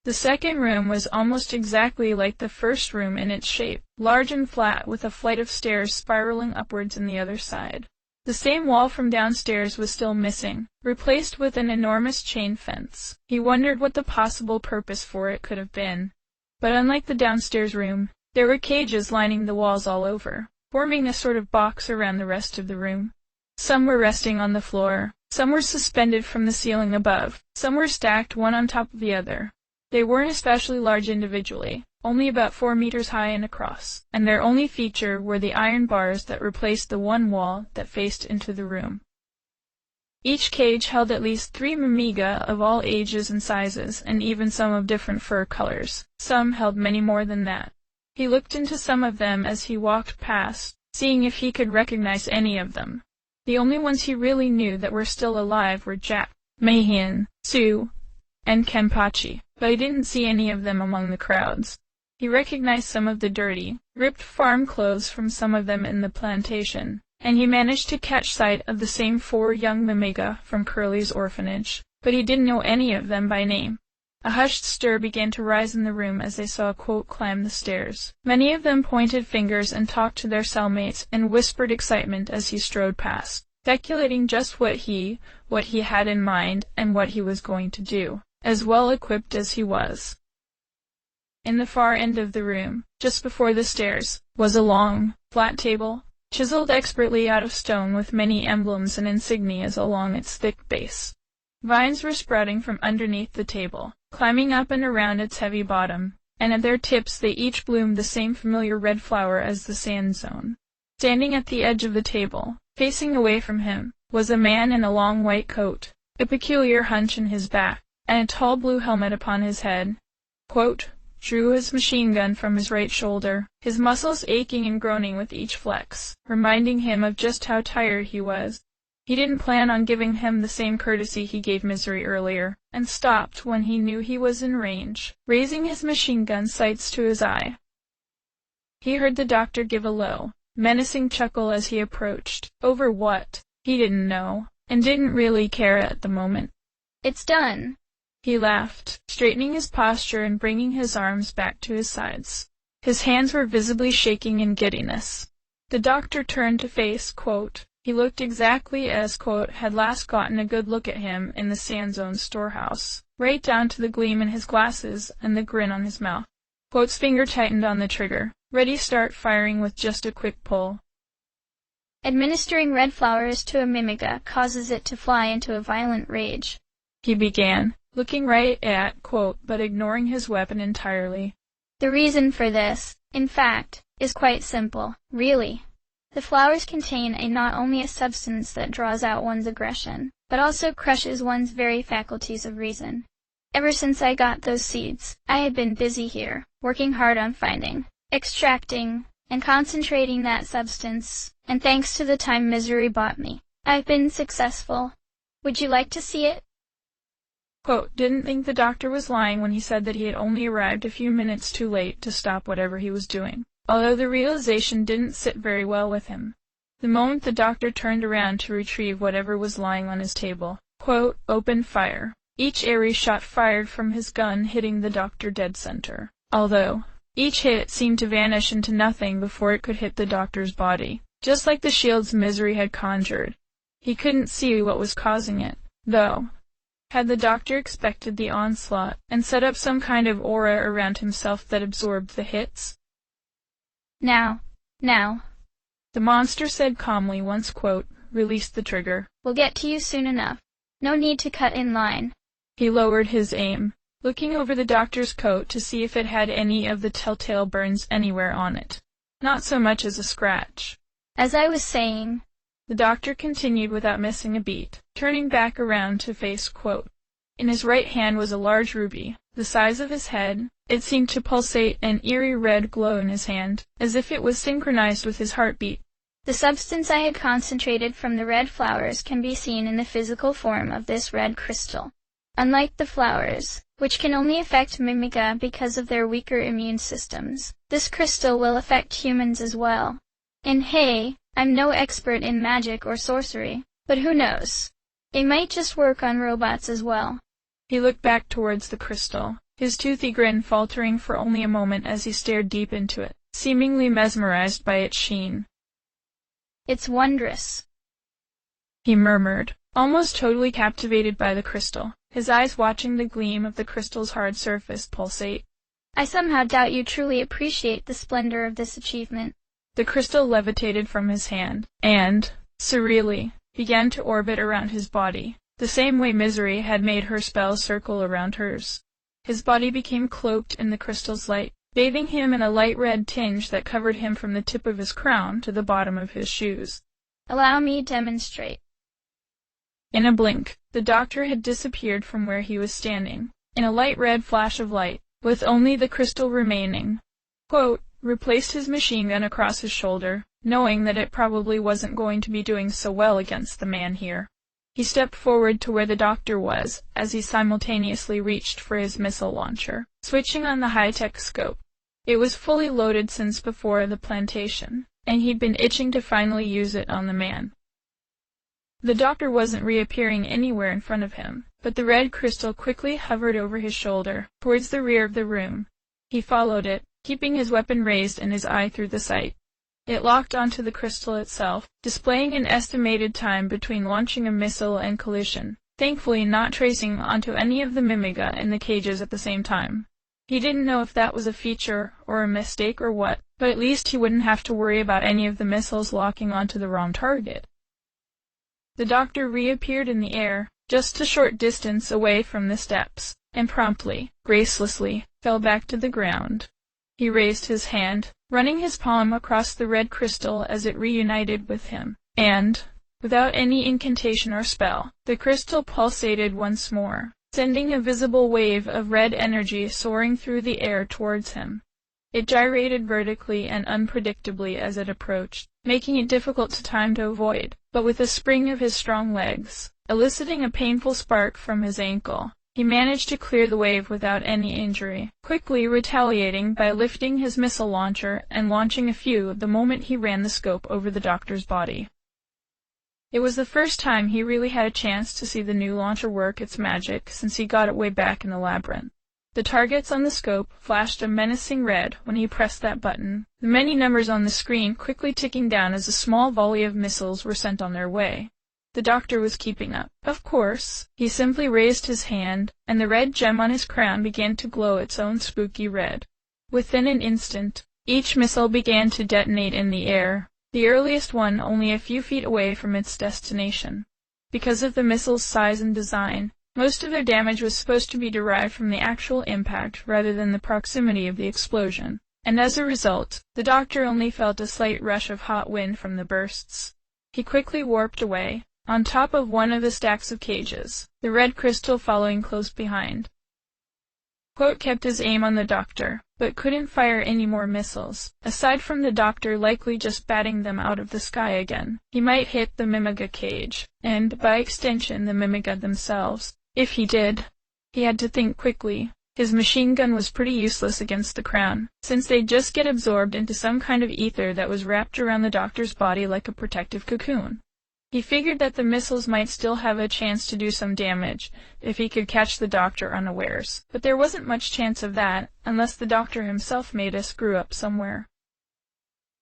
The second room was almost exactly like the first room in its shape, large and flat, with a flight of stairs spiraling upwards on the other side. The same wall from downstairs was still missing, replaced with an enormous chain fence. He wondered what the possible purpose for it could have been. But unlike the downstairs room, there were cages lining the walls all over, forming a sort of box around the rest of the room. Some were resting on the floor, some were suspended from the ceiling above, some were stacked one on top of the other. They weren't especially large individually, only about 4 meters high and across, and their only feature were the iron bars that replaced the one wall that faced into the room. Each cage held at least 3 mimiga of all ages and sizes, and even some of different fur colors. Some held many more than that. He looked into some of them as he walked past, seeing if he could recognize any of them. The only ones he really knew that were still alive were Jack, Mahian, Sue, and Kenpachi, but he didn't see any of them among the crowds. He recognized some of the dirty, ripped farm clothes from some of them in the plantation, and he managed to catch sight of the same 4 young mimiga from Curly's orphanage, but he didn't know any of them by name. A hushed stir began to rise in the room as they saw Quote climb the stairs. Many of them pointed fingers and talked to their cellmates in whispered excitement as he strode past, speculating just what he had in mind and what he was going to do, as well equipped as he was. In the far end of the room, just before the stairs, was a long, flat table, chiseled expertly out of stone with many emblems and insignias along its thick base. Vines were sprouting from underneath the table, climbing up and around its heavy bottom, and at their tips they each bloomed the same familiar red flower as the sand zone. Standing at the edge of the table, facing away from him, was a man in a long white coat, a peculiar hunch in his back, and a tall blue helmet upon his head. Quote drew his machine gun from his right shoulder, his muscles aching and groaning with each flex, reminding him of just how tired he was. He didn't plan on giving him the same courtesy he gave Misery earlier, and stopped when he knew he was in range, raising his machine gun sights to his eye. He heard the doctor give a low, menacing chuckle as he approached. Over what? He didn't know, and didn't really care at the moment. It's done. He laughed, straightening his posture and bringing his arms back to his sides. His hands were visibly shaking in giddiness. The doctor turned to face Quote. He looked exactly as Quote had last gotten a good look at him in the Sand Zone storehouse, right down to the gleam in his glasses and the grin on his mouth. Quote's finger tightened on the trigger, ready to start firing with just a quick pull. Administering red flowers to a mimiga causes it to fly into a violent rage, he began, looking right at Quote but ignoring his weapon entirely. The reason for this, in fact, is quite simple, really. The flowers contain not only a substance that draws out one's aggression, but also crushes one's very faculties of reason. Ever since I got those seeds, I had been busy here, working hard on finding, extracting, and concentrating that substance, and thanks to the time Misery bought me, I've been successful. Would you like to see it? Quote didn't think the doctor was lying when he said that he had only arrived a few minutes too late to stop whatever he was doing, although the realization didn't sit very well with him. The moment the doctor turned around to retrieve whatever was lying on his table, Quote opened fire. Each airy shot fired from his gun hitting the doctor dead center, although each hit seemed to vanish into nothing before it could hit the doctor's body, just like the shields Misery had conjured. He couldn't see what was causing it, though. Had the doctor expected the onslaught and set up some kind of aura around himself that absorbed the hits? Now. The monster said calmly once Quote released the trigger. We'll get to you soon enough. No need to cut in line. He lowered his aim, looking over the doctor's coat to see if it had any of the telltale burns anywhere on it. Not so much as a scratch. As I was saying, The doctor continued without missing a beat, turning back around to face Quote. In his right hand was a large ruby, the size of his head. It seemed to pulsate an eerie red glow in his hand, as if it was synchronized with his heartbeat. The substance I had concentrated from the red flowers can be seen in the physical form of this red crystal. Unlike the flowers, which can only affect Mimiga because of their weaker immune systems, this crystal will affect humans as well. And hey, I'm no expert in magic or sorcery, but who knows? It might just work on robots as well. He looked back towards the crystal, his toothy grin faltering for only a moment as he stared deep into it, seemingly mesmerized by its sheen. It's wondrous, he murmured, almost totally captivated by the crystal, his eyes watching the gleam of the crystal's hard surface pulsate. I somehow doubt you truly appreciate the splendor of this achievement. The crystal levitated from his hand, and, surreally, began to orbit around his body, the same way Misery had made her spell circle around hers. His body became cloaked in the crystal's light, bathing him in a light red tinge that covered him from the tip of his crown to the bottom of his shoes. Allow me to demonstrate. In a blink, the doctor had disappeared from where he was standing, in a light red flash of light, with only the crystal remaining. Quote, replaced his machine gun across his shoulder, knowing that it probably wasn't going to be doing so well against the man here. He stepped forward to where the doctor was, as he simultaneously reached for his missile launcher, switching on the high-tech scope. It was fully loaded since before the plantation, and he'd been itching to finally use it on the man. The doctor wasn't reappearing anywhere in front of him, but the red crystal quickly hovered over his shoulder, towards the rear of the room. He followed it, keeping his weapon raised and his eye through the sight. It locked onto the crystal itself, displaying an estimated time between launching a missile and collision, thankfully not tracing onto any of the Mimiga in the cages at the same time. He didn't know if that was a feature or a mistake or what, but at least he wouldn't have to worry about any of the missiles locking onto the wrong target. The doctor reappeared in the air, just a short distance away from the steps, and promptly, gracelessly, fell back to the ground. He raised his hand, running his palm across the red crystal as it reunited with him, and, without any incantation or spell, the crystal pulsated once more, sending a visible wave of red energy soaring through the air towards him. It gyrated vertically and unpredictably as it approached, making it difficult to avoid, but with a spring of his strong legs, eliciting a painful spark from his ankle, he managed to clear the wave without any injury, quickly retaliating by lifting his missile launcher and launching a few the moment he ran the scope over the doctor's body. It was the first time he really had a chance to see the new launcher work its magic since he got it way back in the labyrinth. The targets on the scope flashed a menacing red when he pressed that button, the many numbers on the screen quickly ticking down as a small volley of missiles were sent on their way. The doctor was keeping up. Of course, he simply raised his hand, and the red gem on his crown began to glow its own spooky red. Within an instant, each missile began to detonate in the air, the earliest one only a few feet away from its destination. Because of the missile's size and design, most of their damage was supposed to be derived from the actual impact rather than the proximity of the explosion, and as a result, the doctor only felt a slight rush of hot wind from the bursts. He quickly warped away, on top of one of the stacks of cages, the red crystal following close behind. Quote kept his aim on the doctor, but couldn't fire any more missiles. Aside from the doctor likely just batting them out of the sky again, he might hit the Mimiga cage, and, by extension, the Mimiga themselves. If he did, he had to think quickly. His machine gun was pretty useless against the crown, since they'd just get absorbed into some kind of ether that was wrapped around the doctor's body like a protective cocoon. He figured that the missiles might still have a chance to do some damage if he could catch the doctor unawares, but there wasn't much chance of that unless the doctor himself made a screw-up somewhere.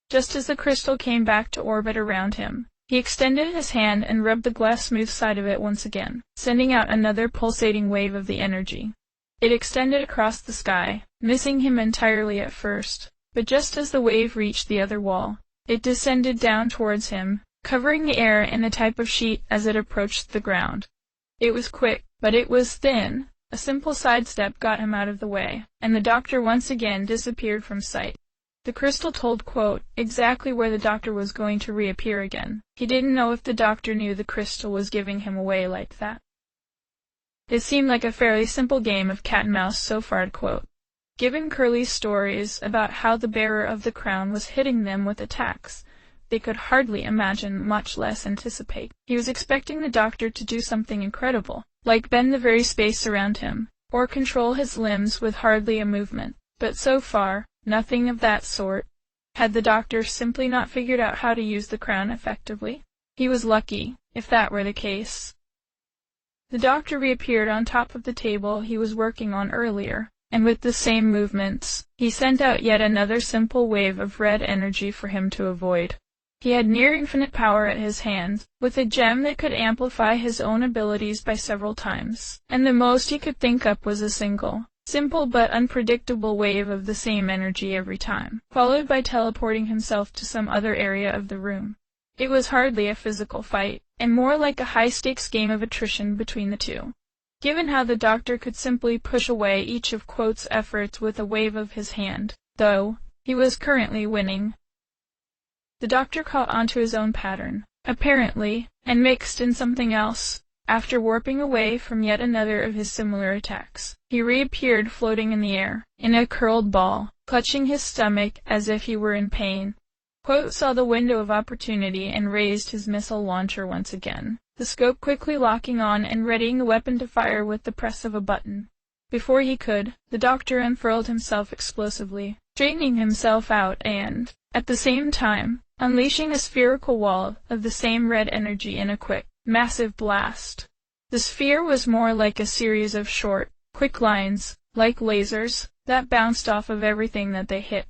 Just as the crystal came back to orbit around him, he extended his hand and rubbed the glass-smooth side of it once again, sending out another pulsating wave of the energy. It extended across the sky, missing him entirely at first, but just as the wave reached the other wall, it descended down towards him, covering the air in a type of sheet as it approached the ground. It was quick, but it was thin. A simple sidestep got him out of the way, and the doctor once again disappeared from sight. The crystal told quote, exactly where the doctor was going to reappear again. He didn't know if the doctor knew the crystal was giving him away like that. It seemed like a fairly simple game of cat and mouse so far, quote. Given Curly's stories about how the bearer of the crown was hitting them with attacks, they could hardly imagine, much less anticipate. He was expecting the doctor to do something incredible, like bend the very space around him, or control his limbs with hardly a movement. But so far, nothing of that sort. Had the doctor simply not figured out how to use the crown effectively? He was lucky, if that were the case. The doctor reappeared on top of the table he was working on earlier, and with the same movements, he sent out yet another simple wave of red energy for him to avoid. He had near-infinite power at his hand, with a gem that could amplify his own abilities by several times, and the most he could think up was a single, simple but unpredictable wave of the same energy every time, followed by teleporting himself to some other area of the room. It was hardly a physical fight, and more like a high-stakes game of attrition between the two. Given how the doctor could simply push away each of quote's efforts with a wave of his hand, though, he was currently winning. The doctor caught onto his own pattern, apparently, and mixed in something else. After warping away from yet another of his similar attacks, he reappeared floating in the air, in a curled ball, clutching his stomach as if he were in pain. Quote saw the window of opportunity and raised his missile launcher once again, the scope quickly locking on and readying the weapon to fire with the press of a button. Before he could, the doctor unfurled himself explosively, straightening himself out and, at the same time, unleashing a spherical wall of the same red energy in a quick, massive blast. The sphere was more like a series of short, quick lines, like lasers, that bounced off of everything that they hit.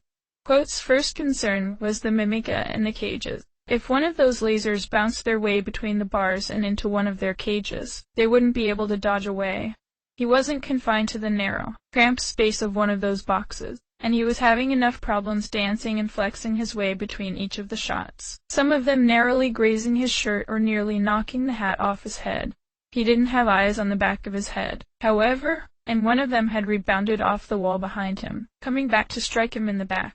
Quote's first concern was the Mimica and the cages. If one of those lasers bounced their way between the bars and into one of their cages, they wouldn't be able to dodge away. He wasn't confined to the narrow, cramped space of one of those boxes, and he was having enough problems dancing and flexing his way between each of the shots, some of them narrowly grazing his shirt or nearly knocking the hat off his head. He didn't have eyes on the back of his head, however, and one of them had rebounded off the wall behind him, coming back to strike him in the back.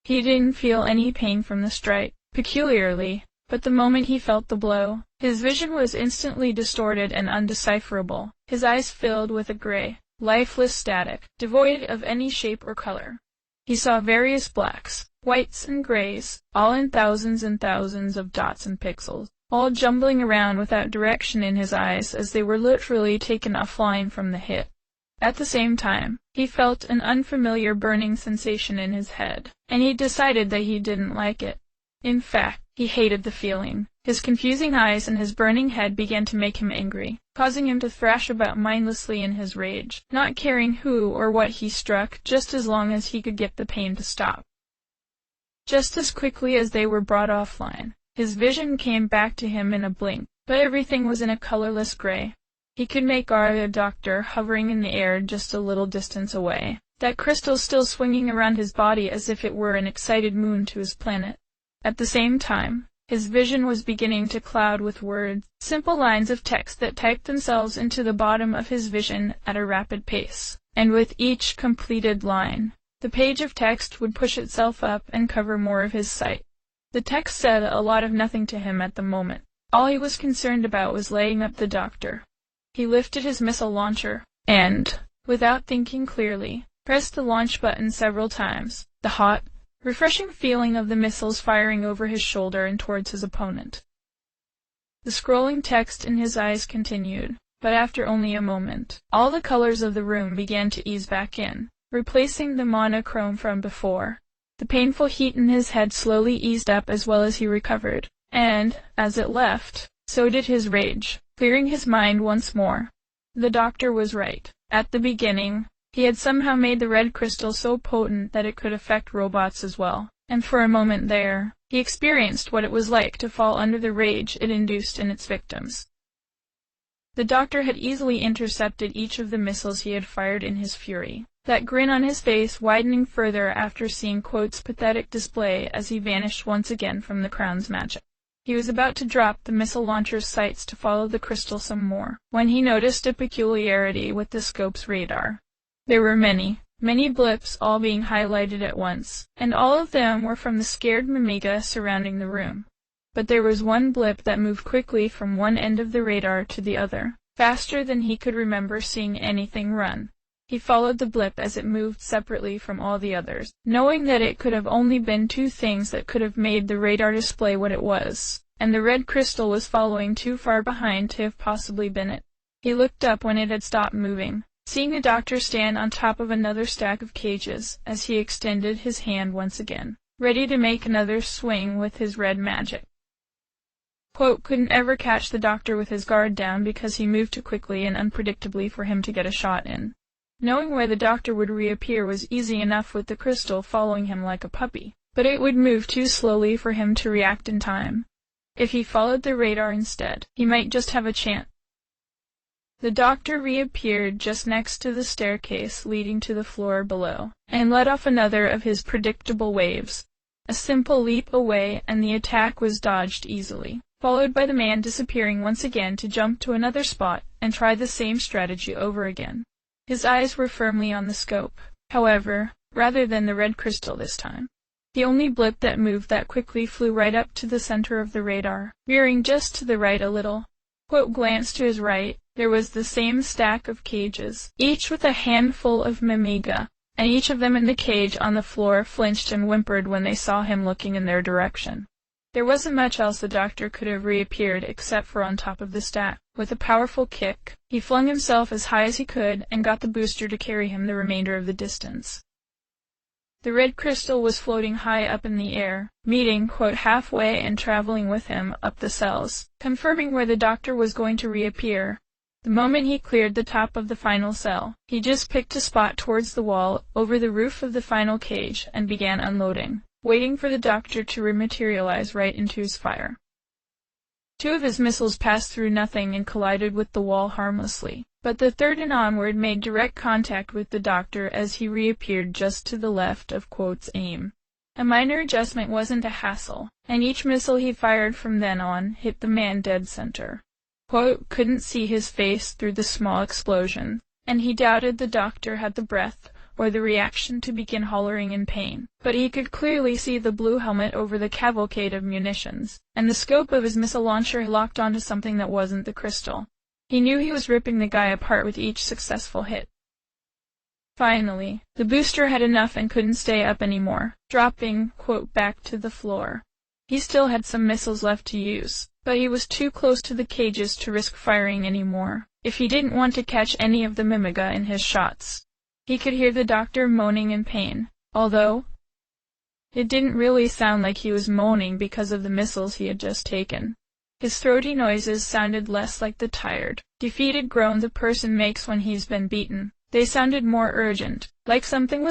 He didn't feel any pain from the strike, peculiarly, but the moment he felt the blow, his vision was instantly distorted and undecipherable. His eyes filled with a gray, lifeless static, devoid of any shape or color. He saw various blacks, whites and grays, all in thousands and thousands of dots and pixels, all jumbling around without direction in his eyes as they were literally taken offline from the hit. At the same time, he felt an unfamiliar burning sensation in his head, and he decided that he didn't like it. In fact, he hated the feeling. His confusing eyes and his burning head began to make him angry, causing him to thrash about mindlessly in his rage, not caring who or what he struck, just as long as he could get the pain to stop. Just as quickly as they were brought offline, his vision came back to him in a blink, but everything was in a colorless gray. He could make out the doctor hovering in the air just a little distance away, that crystal still swinging around his body as if it were an excited moon to his planet. At the same time, his vision was beginning to cloud with words, simple lines of text that typed themselves into the bottom of his vision at a rapid pace, and with each completed line, the page of text would push itself up and cover more of his sight. The text said a lot of nothing to him at the moment. All he was concerned about was laying up the doctor. He lifted his missile launcher, and, without thinking clearly, pressed the launch button several times. The hot, refreshing feeling of the missiles firing over his shoulder and towards his opponent. The scrolling text in his eyes continued, but after only a moment, all the colors of the room began to ease back in, replacing the monochrome from before. The painful heat in his head slowly eased up as well as he recovered, and, as it left, so did his rage, clearing his mind once more. The doctor was right. At the beginning, he had somehow made the red crystal so potent that it could affect robots as well, and for a moment there, he experienced what it was like to fall under the rage it induced in its victims. The doctor had easily intercepted each of the missiles he had fired in his fury, that grin on his face widening further after seeing Quote's pathetic display as he vanished once again from the crown's magic. He was about to drop the missile launcher's sights to follow the crystal some more, when he noticed a peculiarity with the scope's radar. There were many, many blips all being highlighted at once, and all of them were from the scared mimiga surrounding the room. But there was one blip that moved quickly from one end of the radar to the other, faster than he could remember seeing anything run. He followed the blip as it moved separately from all the others, knowing that it could have only been two things that could have made the radar display what it was, and the red crystal was following too far behind to have possibly been it. He looked up when it had stopped moving, seeing the doctor stand on top of another stack of cages as he extended his hand once again, ready to make another swing with his red magic. Quote couldn't ever catch the doctor with his guard down because he moved too quickly and unpredictably for him to get a shot in. Knowing where the doctor would reappear was easy enough with the crystal following him like a puppy, but it would move too slowly for him to react in time. If he followed the radar instead, he might just have a chance. The doctor reappeared just next to the staircase leading to the floor below, and let off another of his predictable waves. A simple leap away and the attack was dodged easily, followed by the man disappearing once again to jump to another spot and try the same strategy over again. His eyes were firmly on the scope, however, rather than the red crystal this time. The only blip that moved that quickly flew right up to the center of the radar, veering just to the right a little. Quote glanced to his right. There was the same stack of cages, each with a handful of mimiga, and each of them in the cage on the floor flinched and whimpered when they saw him looking in their direction. There wasn't much else the doctor could have reappeared except for on top of the stack. With a powerful kick, he flung himself as high as he could and got the booster to carry him the remainder of the distance. The red crystal was floating high up in the air, meeting, quote, halfway and traveling with him up the cells, confirming where the doctor was going to reappear. The moment he cleared the top of the final cell, he just picked a spot towards the wall over the roof of the final cage and began unloading, waiting for the doctor to rematerialize right into his fire. Two of his missiles passed through nothing and collided with the wall harmlessly, but the third and onward made direct contact with the doctor as he reappeared just to the left of quote's aim. A minor adjustment wasn't a hassle, and each missile he fired from then on hit the man dead center. Quote couldn't see his face through the small explosion, and he doubted the doctor had the breath or the reaction to begin hollering in pain, but he could clearly see the blue helmet over the cavalcade of munitions, and the scope of his missile launcher locked onto something that wasn't the crystal. He knew he was ripping the guy apart with each successful hit. Finally, the booster had enough and couldn't stay up anymore, dropping, quote, back to the floor. He still had some missiles left to use, but he was too close to the cages to risk firing anymore, if he didn't want to catch any of the mimiga in his shots. He could hear the doctor moaning in pain, although it didn't really sound like he was moaning because of the missiles he had just taken. His throaty noises sounded less like the tired, defeated groans a person makes when he's been beaten. They sounded more urgent, like something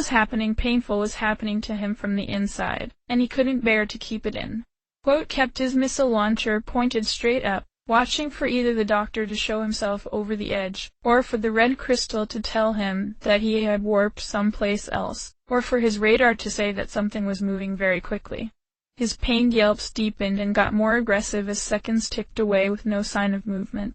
painful was happening to him from the inside, and he couldn't bear to keep it in. Quote kept his missile launcher pointed straight up, watching for either the doctor to show himself over the edge, or for the red crystal to tell him that he had warped someplace else, or for his radar to say that something was moving very quickly. His pained yelps deepened and got more aggressive as seconds ticked away with no sign of movement.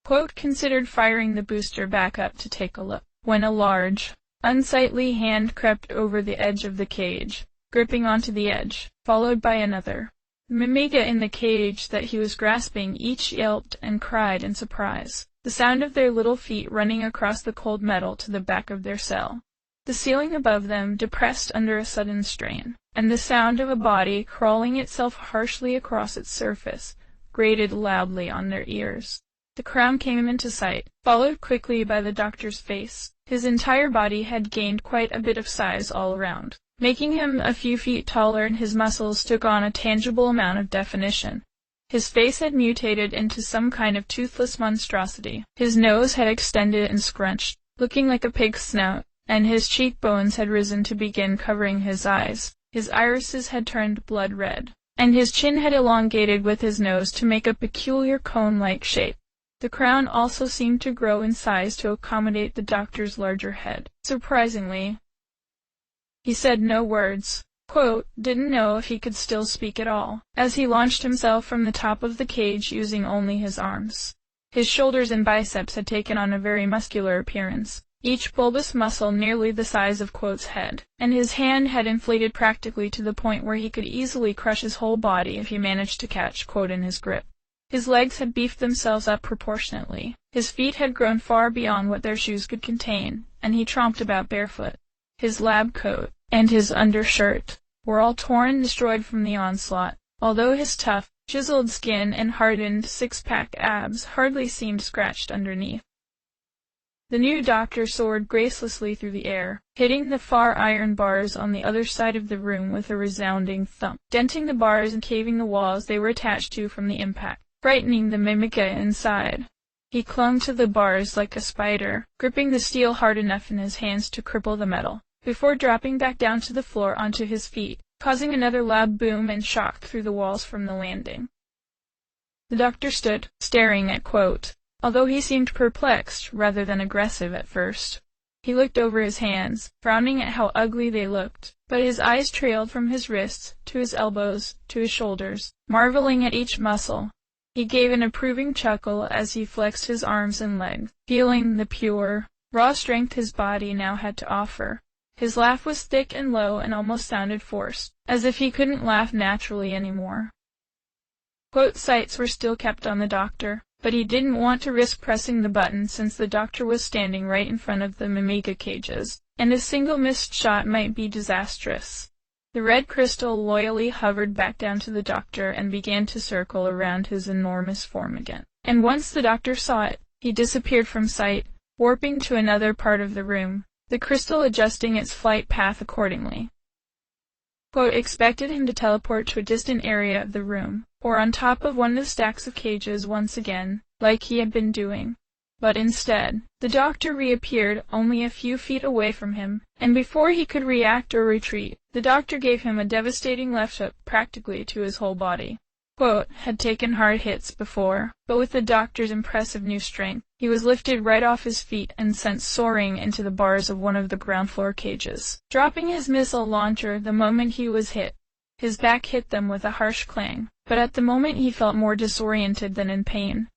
Quote considered firing the booster back up to take a look, when a large, unsightly hand crept over the edge of the cage, gripping onto the edge, followed by another. The mimiga in the cage that he was grasping each yelped and cried in surprise, the sound of their little feet running across the cold metal to the back of their cell. The ceiling above them depressed under a sudden strain, and the sound of a body crawling itself harshly across its surface grated loudly on their ears. The crown came into sight, followed quickly by the doctor's face. His entire body had gained quite a bit of size all around, making him a few feet taller, and his muscles took on a tangible amount of definition. His face had mutated into some kind of toothless monstrosity. His nose had extended and scrunched, looking like a pig's snout, and his cheekbones had risen to begin covering his eyes. His irises had turned blood red, and his chin had elongated with his nose to make a peculiar cone-like shape. The crown also seemed to grow in size to accommodate the doctor's larger head. Surprisingly, he said no words. Quote, didn't know if he could still speak at all, as he launched himself from the top of the cage using only his arms. His shoulders and biceps had taken on a very muscular appearance, each bulbous muscle nearly the size of Quote's head, and his hand had inflated practically to the point where he could easily crush his whole body if he managed to catch Quote in his grip. His legs had beefed themselves up proportionately, his feet had grown far beyond what their shoes could contain, and he tromped about barefoot. His lab coat, and his undershirt, were all torn and destroyed from the onslaught, although his tough, chiseled skin and hardened six-pack abs hardly seemed scratched underneath. The new doctor soared gracelessly through the air, hitting the far iron bars on the other side of the room with a resounding thump, denting the bars and caving the walls they were attached to from the impact, frightening the mimica inside. He clung to the bars like a spider, gripping the steel hard enough in his hands to cripple the metal, before dropping back down to the floor onto his feet, causing another loud boom and shock through the walls from the landing. The doctor stood, staring at Quote, although he seemed perplexed rather than aggressive at first. He looked over his hands, frowning at how ugly they looked, but his eyes trailed from his wrists to his elbows to his shoulders, marveling at each muscle. He gave an approving chuckle as he flexed his arms and legs, feeling the pure, raw strength his body now had to offer. His laugh was thick and low and almost sounded forced, as if he couldn't laugh naturally anymore. Quote's sights were still kept on the doctor, but he didn't want to risk pressing the button since the doctor was standing right in front of the mimiga cages, and a single missed shot might be disastrous. The red crystal loyally hovered back down to the doctor and began to circle around his enormous form again. And once the doctor saw it, he disappeared from sight, warping to another part of the room, the crystal adjusting its flight path accordingly. Quote expected him to teleport to a distant area of the room, or on top of one of the stacks of cages once again, like he had been doing. But instead, the doctor reappeared only a few feet away from him, and before he could react or retreat, the doctor gave him a devastating left hook practically to his whole body. Quote had taken hard hits before, but with the doctor's impressive new strength, he was lifted right off his feet and sent soaring into the bars of one of the ground floor cages, dropping his missile launcher the moment he was hit. His back hit them with a harsh clang, but at the moment he felt more disoriented than in pain.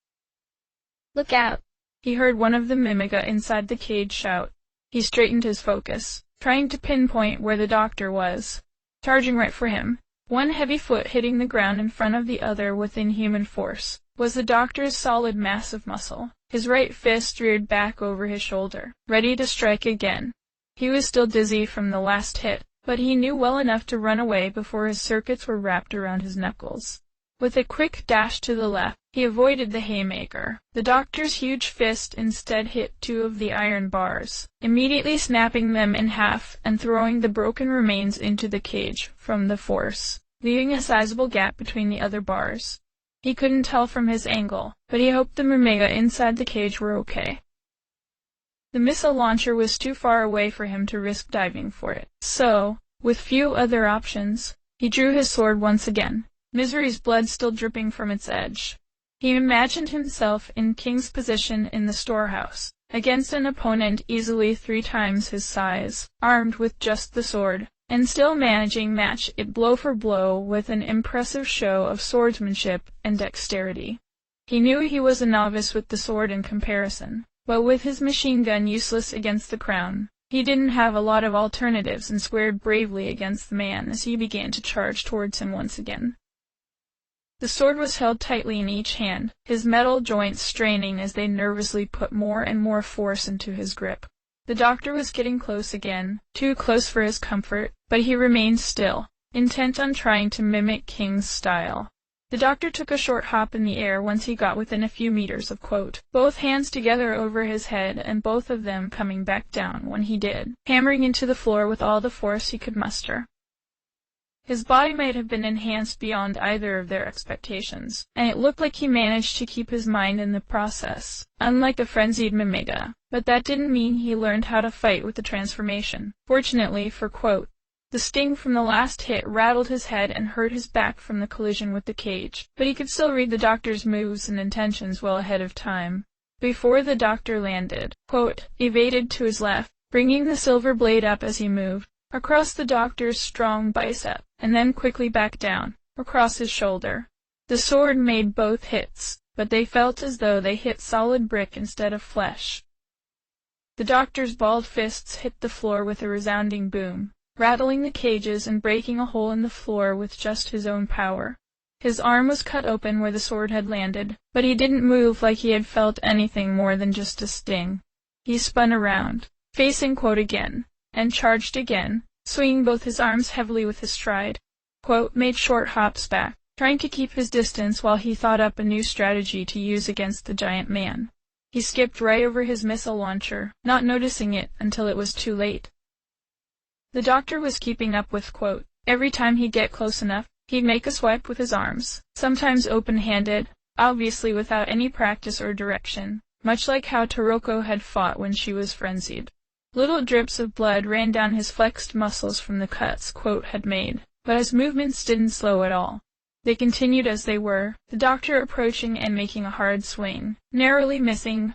"Look out!" He heard one of the mimiga inside the cage shout. He straightened his focus, trying to pinpoint where the doctor was. Charging right for him, one heavy foot hitting the ground in front of the other with inhuman force, was the doctor's solid mass of muscle. His right fist reared back over his shoulder, ready to strike again. He was still dizzy from the last hit, but he knew well enough to run away before his circuits were wrapped around his knuckles. With a quick dash to the left, he avoided the haymaker. The doctor's huge fist instead hit two of the iron bars, immediately snapping them in half and throwing the broken remains into the cage from the force, leaving a sizable gap between the other bars. He couldn't tell from his angle, but he hoped the mimiga inside the cage were okay. The missile launcher was too far away for him to risk diving for it, so, with few other options, he drew his sword once again, Misery's blood still dripping from its edge. He imagined himself in king's position in the storehouse, against an opponent easily 3 times his size, armed with just the sword, and still managing match it blow for blow with an impressive show of swordsmanship and dexterity. He knew he was a novice with the sword in comparison, but with his machine gun useless against the crown, he didn't have a lot of alternatives and squared bravely against the man as he began to charge towards him once again. The sword was held tightly in each hand, his metal joints straining as they nervously put more and more force into his grip. The doctor was getting close again, too close for his comfort, but he remained still, intent on trying to mimic King's style. The doctor took a short hop in the air once he got within a few meters of Quote, both hands together over his head and both of them coming back down when he did, hammering into the floor with all the force he could muster. His body might have been enhanced beyond either of their expectations, and it looked like he managed to keep his mind in the process, unlike a frenzied mimiga, but that didn't mean he learned how to fight with the transformation. Fortunately for Quote, the sting from the last hit rattled his head and hurt his back from the collision with the cage, but he could still read the doctor's moves and intentions well ahead of time. Before the doctor landed, Quote evaded to his left, bringing the silver blade up as he moved, across the doctor's strong bicep, and then quickly back down, across his shoulder. The sword made both hits, but they felt as though they hit solid brick instead of flesh. The doctor's balled fists hit the floor with a resounding boom, rattling the cages and breaking a hole in the floor with just his own power. His arm was cut open where the sword had landed, but he didn't move like he had felt anything more than just a sting. He spun around, facing again, and charged again, swinging both his arms heavily with his stride. Made short hops back, trying to keep his distance while he thought up a new strategy to use against the giant man. He skipped right over his missile launcher, not noticing it until it was too late. The doctor was keeping up with every time he'd get close enough, he'd make a swipe with his arms, sometimes open-handed, obviously without any practice or direction, much like how Toroko had fought when she was frenzied. Little drips of blood ran down his flexed muscles from the cuts had made, but his movements didn't slow at all. They continued as they were, the doctor approaching and making a hard swing, narrowly missing,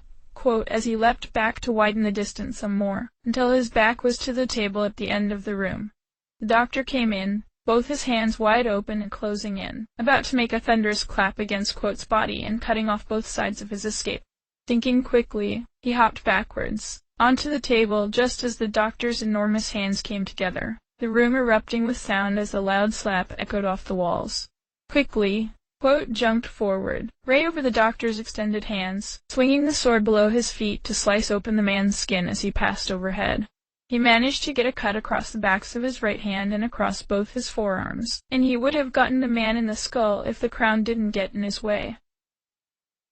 as he leapt back to widen the distance some more, until his back was to the table at the end of the room. The doctor came in, both his hands wide open and closing in, about to make a thunderous clap against body and cutting off both sides of his escape. Thinking quickly, he hopped backwards, onto the table just as the doctor's enormous hands came together, the room erupting with sound as a loud slap echoed off the walls. Quickly, jumped forward, right over the doctor's extended hands, swinging the sword below his feet to slice open the man's skin as he passed overhead. He managed to get a cut across the backs of his right hand and across both his forearms, and he would have gotten the man in the skull if the crown didn't get in his way.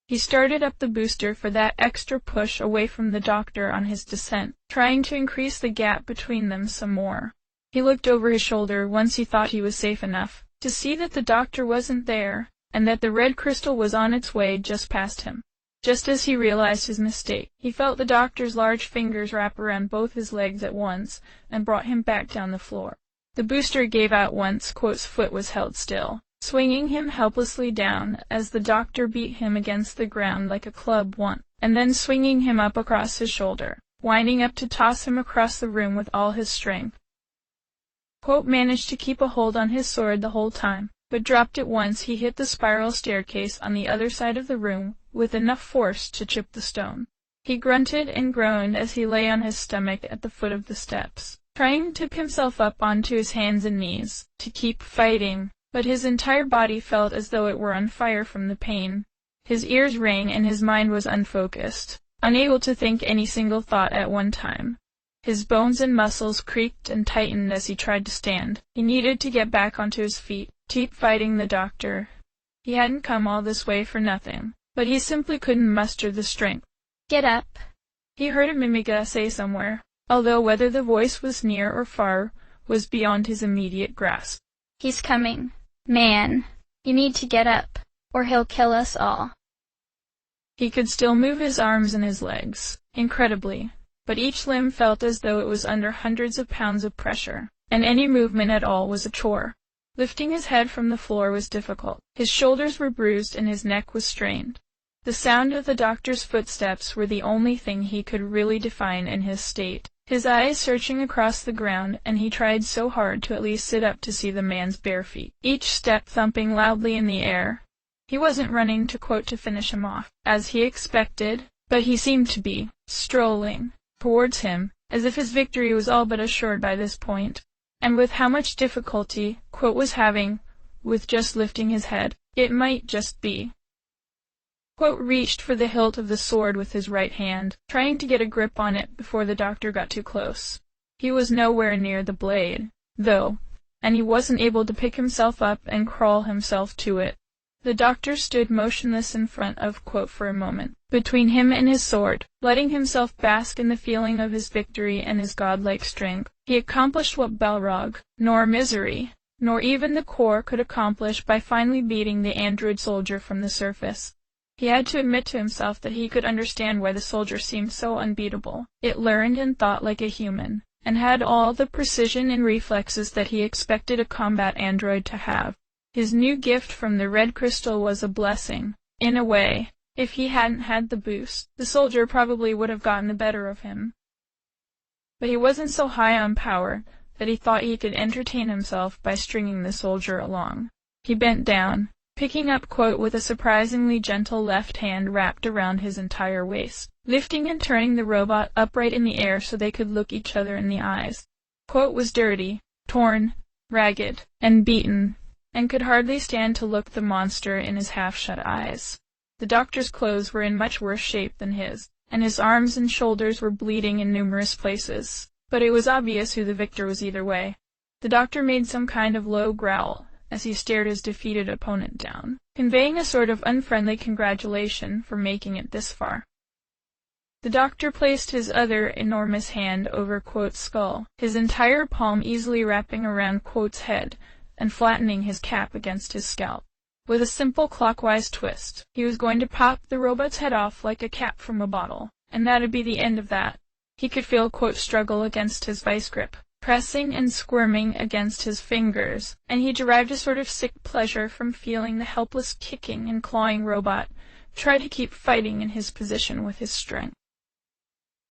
He started up the booster for that extra push away from the doctor on his descent, trying to increase the gap between them some more. He looked over his shoulder once he thought he was safe enough, to see that the doctor wasn't there, and that the red crystal was on its way just past him. Just as he realized his mistake, he felt the doctor's large fingers wrap around both his legs at once, and brought him back down the floor. The booster gave out once foot was held still, swinging him helplessly down as the doctor beat him against the ground like a club once, and then swinging him up across his shoulder, winding up to toss him across the room with all his strength. Managed to keep a hold on his sword the whole time, but dropped it once he hit the spiral staircase on the other side of the room with enough force to chip the stone. He grunted and groaned as he lay on his stomach at the foot of the steps, trying to pick himself up onto his hands and knees, to keep fighting, but his entire body felt as though it were on fire from the pain. His ears rang and his mind was unfocused, unable to think any single thought at one time. His bones and muscles creaked and tightened as he tried to stand. He needed to get back onto his feet, keep fighting the doctor. He hadn't come all this way for nothing, but he simply couldn't muster the strength. Get up, he heard a mimiga say somewhere, although whether the voice was near or far was beyond his immediate grasp. He's coming. Man, you need to get up, or he'll kill us all. He could still move his arms and his legs, incredibly, but each limb felt as though it was under hundreds of pounds of pressure, and any movement at all was a chore. Lifting his head from the floor was difficult. His shoulders were bruised and his neck was strained. The sound of the doctor's footsteps were the only thing he could really define in his state, his eyes searching across the ground, and he tried so hard to at least sit up to see the man's bare feet, each step thumping loudly in the air. He wasn't running to finish him off, as he expected, but he seemed to be, strolling towards him, as if his victory was all but assured by this point, and with how much difficulty was having with just lifting his head, it might just be. Reached for the hilt of the sword with his right hand, trying to get a grip on it before the doctor got too close. He was nowhere near the blade, though, and he wasn't able to pick himself up and crawl himself to it. The doctor stood motionless in front of for a moment, between him and his sword, letting himself bask in the feeling of his victory and his godlike strength. He accomplished what Balrog, nor Misery, nor even the Corps could accomplish by finally beating the android soldier from the surface. He had to admit to himself that he could understand why the soldier seemed so unbeatable. It learned and thought like a human, and had all the precision and reflexes that he expected a combat android to have. His new gift from the red crystal was a blessing. In a way, if he hadn't had the boost, the soldier probably would have gotten the better of him. But he wasn't so high on power that he thought he could entertain himself by stringing the soldier along. He bent down, picking up quote with a surprisingly gentle left hand wrapped around his entire waist, lifting and turning the robot upright in the air so they could look each other in the eyes. Quote was dirty, torn, ragged, and beaten, and could hardly stand to look the monster in his half-shut eyes. The doctor's clothes were in much worse shape than his, and his arms and shoulders were bleeding in numerous places, but it was obvious who the victor was either way. The doctor made some kind of low growl as he stared his defeated opponent down, conveying a sort of unfriendly congratulation for making it this far. The doctor placed his other enormous hand over Quote's skull, his entire palm easily wrapping around Quote's head and flattening his cap against his scalp. With a simple clockwise twist, he was going to pop the robot's head off like a cap from a bottle, and that'd be the end of that. He could feel Quote struggle against his vice grip, pressing and squirming against his fingers, and he derived a sort of sick pleasure from feeling the helpless kicking and clawing robot try to keep fighting in his position with his strength.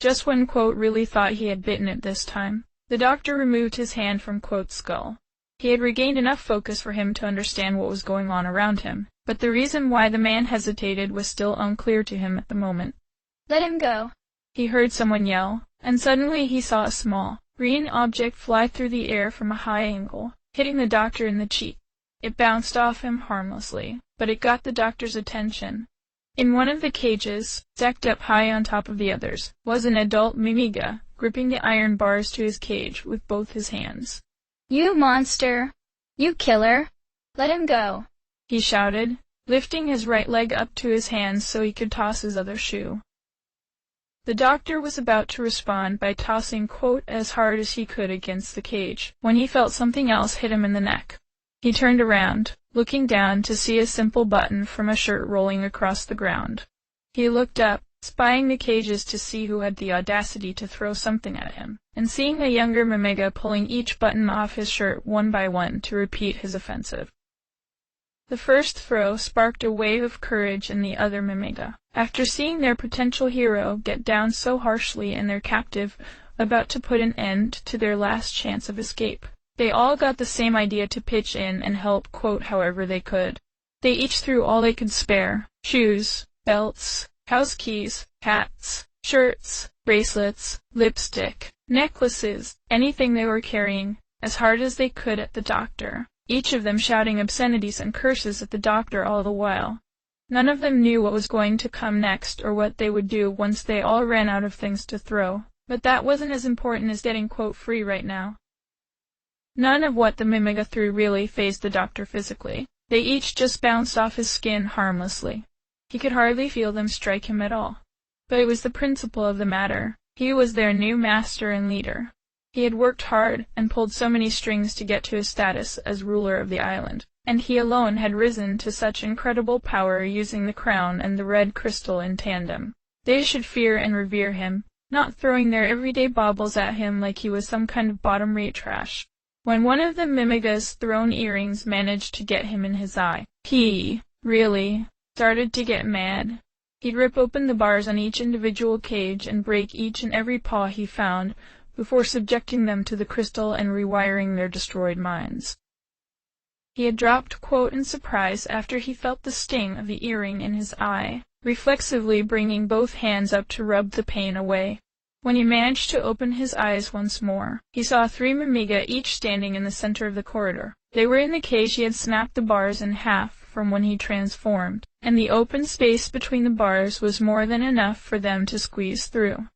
Just when Quote really thought he had bitten it this time, the doctor removed his hand from Quote's skull. He had regained enough focus for him to understand what was going on around him, but the reason why the man hesitated was still unclear to him at the moment. "Let him go," he heard someone yell, and suddenly he saw a small, green object fly through the air from a high angle, hitting the doctor in the cheek. It bounced off him harmlessly, but it got the doctor's attention. In one of the cages, stacked up high on top of the others, was an adult mimiga, gripping the iron bars to his cage with both his hands. "You monster! You killer! Let him go!" he shouted, lifting his right leg up to his hands so he could toss his other shoe. The doctor was about to respond by tossing Quote as hard as he could against the cage, when he felt something else hit him in the neck. He turned around, looking down to see a simple button from a shirt rolling across the ground. He looked up, spying the cages to see who had the audacity to throw something at him, and seeing a younger mimiga pulling each button off his shirt one by one to repeat his offensive. The first throw sparked a wave of courage in the other mimiga. After seeing their potential hero get down so harshly and their captive about to put an end to their last chance of escape, they all got the same idea to pitch in and help Quote however they could. They each threw all they could spare: shoes, belts, house keys, hats, shirts, bracelets, lipstick, necklaces, anything they were carrying, as hard as they could at the doctor, each of them shouting obscenities and curses at the doctor all the while. None of them knew what was going to come next or what they would do once they all ran out of things to throw, but that wasn't as important as getting Quote free right now. None of what the mimiga threw really fazed the doctor physically. They each just bounced off his skin harmlessly. He could hardly feel them strike him at all. But it was the principle of the matter. He was their new master and leader. He had worked hard and pulled so many strings to get to his status as ruler of the island, and he alone had risen to such incredible power using the crown and the red crystal in tandem. They should fear and revere him, not throwing their everyday baubles at him like he was some kind of bottom-rate trash. When one of the mimiga's thrown earrings managed to get him in his eye, he, really, started to get mad. He'd rip open the bars on each individual cage and break each and every paw he found before subjecting them to the crystal and rewiring their destroyed minds. He had dropped Quote in surprise after he felt the sting of the earring in his eye, reflexively bringing both hands up to rub the pain away. When he managed to open his eyes once more, he saw 3 mimiga each standing in the center of the corridor. They were in the cage he had snapped the bars in half from when he transformed, and the open space between the bars was more than enough for them to squeeze through.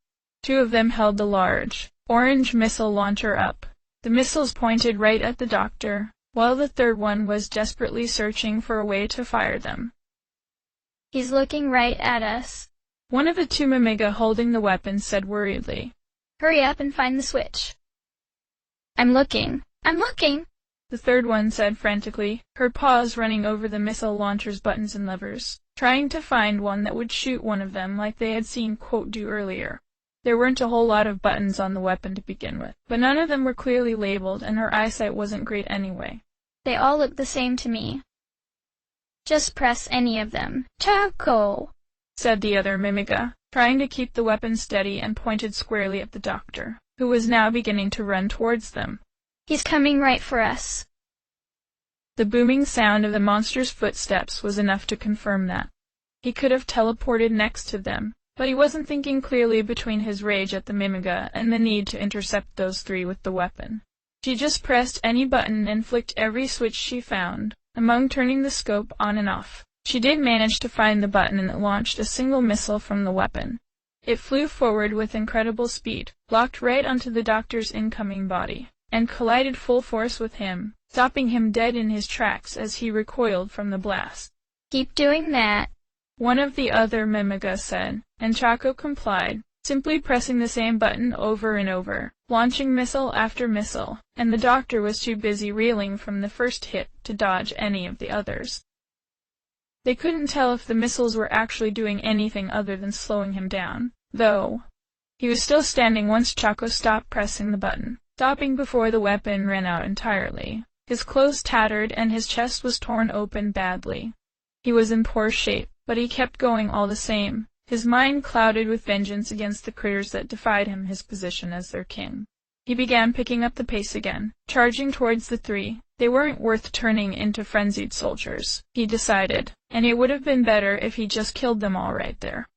2 of them held the large, orange missile launcher up. The missiles pointed right at the doctor, while the third one was desperately searching for a way to fire them. "He's looking right at us," one of the 2 mimiga holding the weapon said worriedly. "Hurry up and find the switch." I'm looking, the third one said frantically, her paws running over the missile launcher's buttons and levers, trying to find one that would shoot one of them like they had seen Quote do earlier. There weren't a whole lot of buttons on the weapon to begin with, but none of them were clearly labeled, and her eyesight wasn't great anyway. "They all look the same to me. Just press any of them. Choco!" said the other mimiga, trying to keep the weapon steady and pointed squarely at the doctor, who was now beginning to run towards them. "He's coming right for us." The booming sound of the monster's footsteps was enough to confirm that. He could have teleported next to them, but he wasn't thinking clearly between his rage at the Mimiga and the need to intercept those three with the weapon. She just pressed any button and flicked every switch she found, among turning the scope on and off. She did manage to find the button and it launched a single missile from the weapon. It flew forward with incredible speed, locked right onto the doctor's incoming body, and collided full force with him, stopping him dead in his tracks as he recoiled from the blast. "Keep doing that," one of the other Mimiga said, and Chaco complied, simply pressing the same button over and over, launching missile after missile, and the doctor was too busy reeling from the first hit to dodge any of the others. They couldn't tell if the missiles were actually doing anything other than slowing him down, though. He was still standing once Chaco stopped pressing the button, stopping before the weapon ran out entirely. His clothes tattered and his chest was torn open badly. He was in poor shape, but he kept going all the same, his mind clouded with vengeance against the critters that defied him his position as their king. He began picking up the pace again, charging towards the three. They weren't worth turning into frenzied soldiers, he decided, and it would have been better if he just killed them all right there.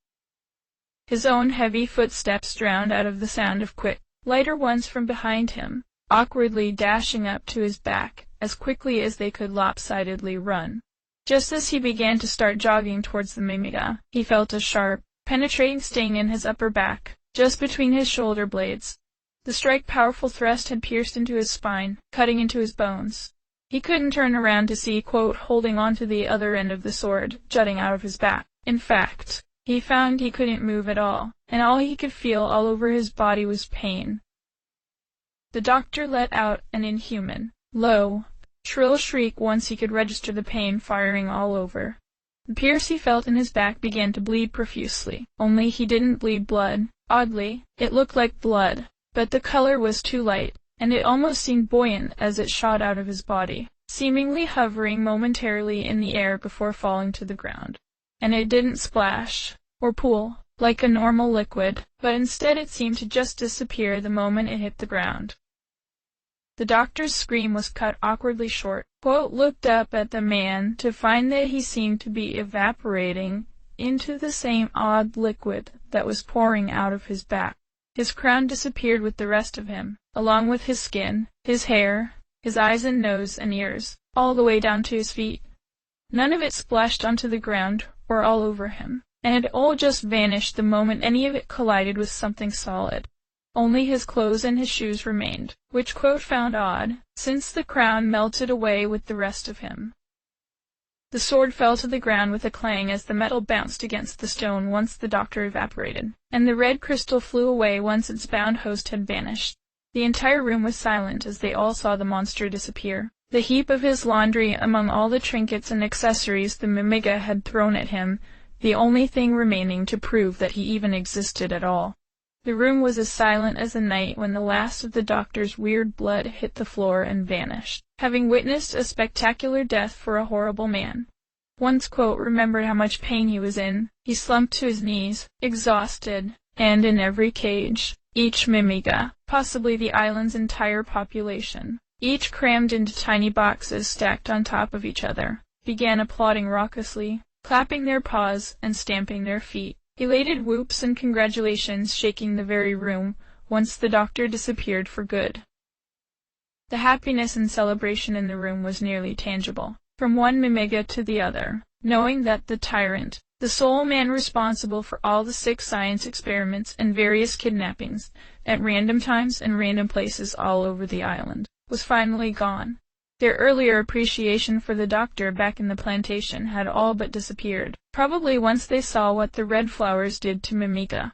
His own heavy footsteps drowned out of the sound of quick, lighter ones from behind him, awkwardly dashing up to his back, as quickly as they could lopsidedly run. Just as he began to start jogging towards the Mimiga, he felt a sharp, penetrating sting in his upper back, just between his shoulder blades. The strike powerful thrust had pierced into his spine, cutting into his bones. He couldn't turn around to see, holding onto the other end of the sword, jutting out of his back. In fact, he found he couldn't move at all, and all he could feel all over his body was pain. The doctor let out an inhuman, low, shrill shriek once he could register the pain firing all over. The pierce he felt in his back began to bleed profusely, only he didn't bleed blood. Oddly, it looked like blood, but the color was too light, and it almost seemed buoyant as it shot out of his body, seemingly hovering momentarily in the air before falling to the ground. And it didn't splash, or pool, like a normal liquid, but instead it seemed to just disappear the moment it hit the ground. The doctor's scream was cut awkwardly short. Looked up at the man to find that he seemed to be evaporating into the same odd liquid that was pouring out of his back. His crown disappeared with the rest of him, along with his skin, his hair, his eyes and nose and ears, all the way down to his feet. None of it splashed onto the ground or all over him, and it all just vanished the moment any of it collided with something solid. Only his clothes and his shoes remained, which found odd, since the crown melted away with the rest of him. The sword fell to the ground with a clang as the metal bounced against the stone once the doctor evaporated, and the red crystal flew away once its bound host had vanished. The entire room was silent as they all saw the monster disappear. The heap of his laundry among all the trinkets and accessories the Mimiga had thrown at him, the only thing remaining to prove that he even existed at all. The room was as silent as the night when the last of the doctor's weird blood hit the floor and vanished, having witnessed a spectacular death for a horrible man. Once remembered how much pain he was in, he slumped to his knees, exhausted, and in every cage, each Mimiga, possibly the island's entire population, each crammed into tiny boxes stacked on top of each other, began applauding raucously, clapping their paws and stamping their feet. Elated whoops and congratulations shaking the very room, once the doctor disappeared for good. The happiness and celebration in the room was nearly tangible, from one Mimiga to the other, knowing that the tyrant, the sole man responsible for all the sick science experiments and various kidnappings, at random times and random places all over the island, was finally gone. Their earlier appreciation for the doctor back in the plantation had all but disappeared, probably once they saw what the red flowers did to Mimiga.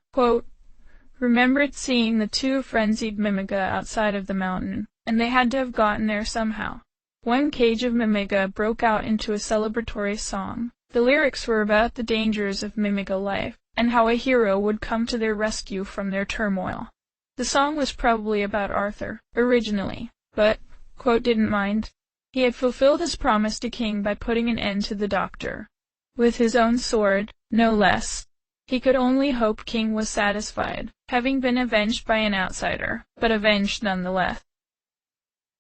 Remembered seeing the two frenzied Mimiga outside of the mountain, and they had to have gotten there somehow. One cage of Mimiga broke out into a celebratory song. The lyrics were about the dangers of Mimiga life, and how a hero would come to their rescue from their turmoil. The song was probably about Arthur, originally, but, didn't mind. He had fulfilled his promise to King by putting an end to the doctor. With his own sword, no less. He could only hope King was satisfied, having been avenged by an outsider, but avenged nonetheless.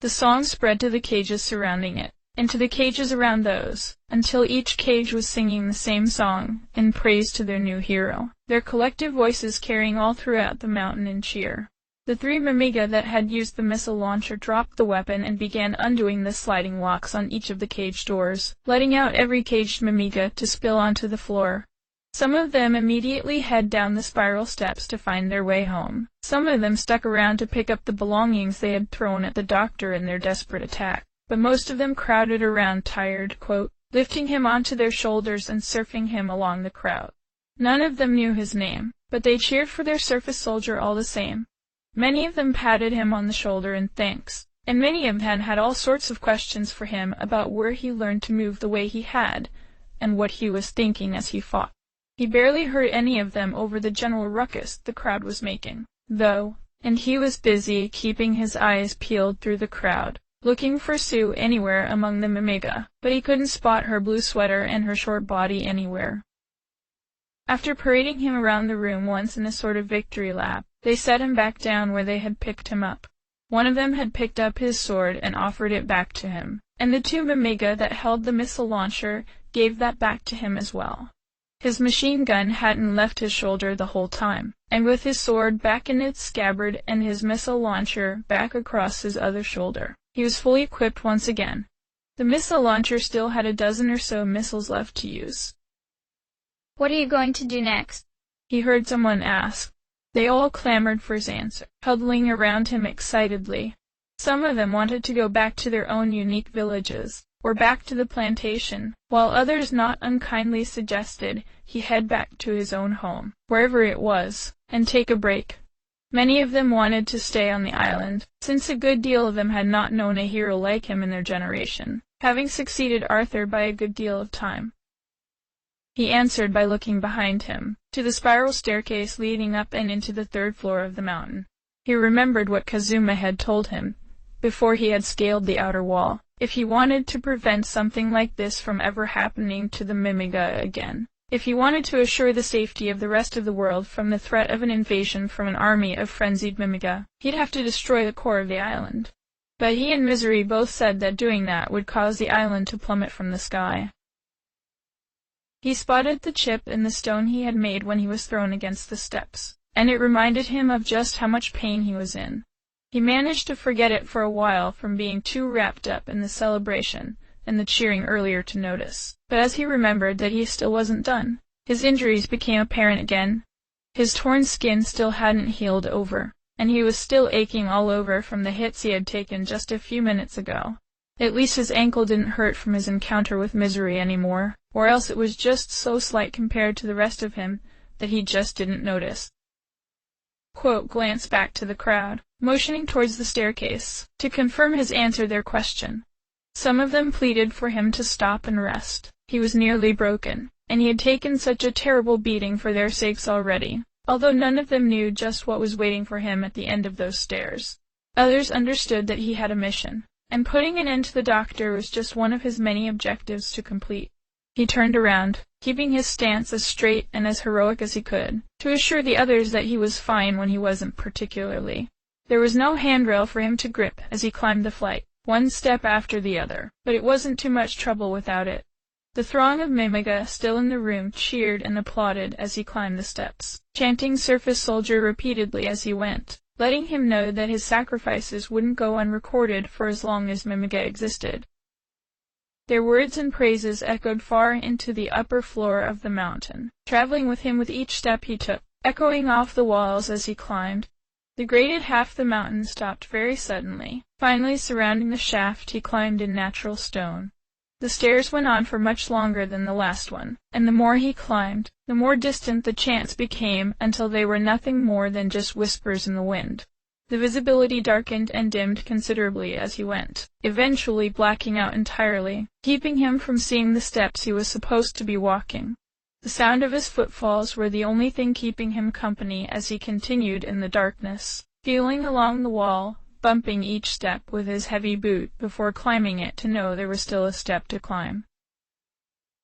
The song spread to the cages surrounding it, and to the cages around those, until each cage was singing the same song in praise to their new hero, their collective voices carrying all throughout the mountain in cheer. The 3 Mimiga that had used the missile launcher dropped the weapon and began undoing the sliding locks on each of the cage doors, letting out every caged Mimiga to spill onto the floor. Some of them immediately head down the spiral steps to find their way home. Some of them stuck around to pick up the belongings they had thrown at the doctor in their desperate attack, but most of them crowded around tired, lifting him onto their shoulders and surfing him along the crowd. None of them knew his name, but they cheered for their surface soldier all the same. Many of them patted him on the shoulder in thanks, and many of them had all sorts of questions for him about where he learned to move the way he had, and what he was thinking as he fought. He barely heard any of them over the general ruckus the crowd was making, though, and he was busy keeping his eyes peeled through the crowd, looking for Sue anywhere among the Mimiga, but he couldn't spot her blue sweater and her short body anywhere. After parading him around the room once in a sort of victory lap, they set him back down where they had picked him up. One of them had picked up his sword and offered it back to him, and the 2 Mimiga that held the missile launcher gave that back to him as well. His machine gun hadn't left his shoulder the whole time, and with his sword back in its scabbard and his missile launcher back across his other shoulder, he was fully equipped once again. The missile launcher still had a dozen or so missiles left to use. "What are you going to do next?" he heard someone ask. They all clamored for his answer, huddling around him excitedly. Some of them wanted to go back to their own unique villages, or back to the plantation, while others not unkindly suggested he head back to his own home, wherever it was, and take a break. Many of them wanted to stay on the island, since a good deal of them had not known a hero like him in their generation, having succeeded Arthur by a good deal of time. He answered by looking behind him, to the spiral staircase leading up and into the 3rd floor of the mountain. He remembered what Kazuma had told him, before he had scaled the outer wall. If he wanted to prevent something like this from ever happening to the Mimiga again, if he wanted to assure the safety of the rest of the world from the threat of an invasion from an army of frenzied Mimiga, he'd have to destroy the core of the island. But he and Misery both said that doing that would cause the island to plummet from the sky. He spotted the chip in the stone he had made when he was thrown against the steps, and it reminded him of just how much pain he was in. He managed to forget it for a while from being too wrapped up in the celebration and the cheering earlier to notice. But as he remembered that he still wasn't done, his injuries became apparent again. His torn skin still hadn't healed over, and he was still aching all over from the hits he had taken just a few minutes ago. At least his ankle didn't hurt from his encounter with Misery anymore, or else it was just so slight compared to the rest of him that he just didn't notice. Glanced back to the crowd, motioning towards the staircase, to confirm his answer their question. Some of them pleaded for him to stop and rest. He was nearly broken, and he had taken such a terrible beating for their sakes already, although none of them knew just what was waiting for him at the end of those stairs. Others understood that he had a mission, and putting an end to the doctor was just one of his many objectives to complete. He turned around, keeping his stance as straight and as heroic as he could, to assure the others that he was fine when he wasn't particularly. There was no handrail for him to grip as he climbed the flight, one step after the other, but it wasn't too much trouble without it. The throng of Mimiga still in the room cheered and applauded as he climbed the steps, chanting Surface Soldier repeatedly as he went, letting him know that his sacrifices wouldn't go unrecorded for as long as Mimiga existed. Their words and praises echoed far into the upper floor of the mountain, traveling with him with each step he took, echoing off the walls as he climbed. The graded half the mountain stopped very suddenly, finally surrounding the shaft he climbed in natural stone. The stairs went on for much longer than the last one, and the more he climbed, the more distant the chants became until they were nothing more than just whispers in the wind. The visibility darkened and dimmed considerably as he went, eventually blacking out entirely, keeping him from seeing the steps he was supposed to be walking. The sound of his footfalls were the only thing keeping him company as he continued in the darkness, feeling along the wall, bumping each step with his heavy boot before climbing it to know there was still a step to climb.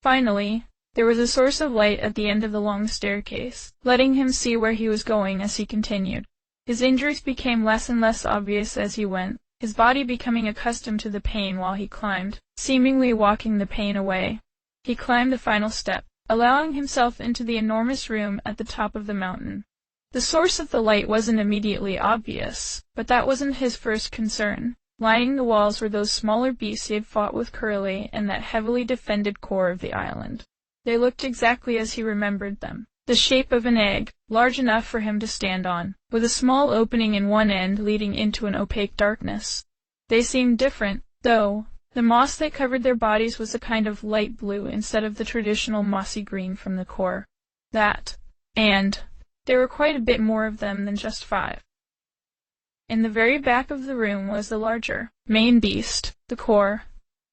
Finally, there was a source of light at the end of the long staircase, letting him see where he was going as he continued. His injuries became less and less obvious as he went, his body becoming accustomed to the pain while he climbed, seemingly walking the pain away. He climbed the final step, allowing himself into the enormous room at the top of the mountain. The source of the light wasn't immediately obvious, but that wasn't his first concern. Lining the walls were those smaller beasts he had fought with Curly in that heavily defended core of the island. They looked exactly as he remembered them. The shape of an egg, large enough for him to stand on, with a small opening in one end leading into an opaque darkness. They seemed different, though. The moss that covered their bodies was a kind of light blue instead of the traditional mossy green from the core. And there were quite a bit more of them than just 5. In the very back of the room was the larger, main beast, the core.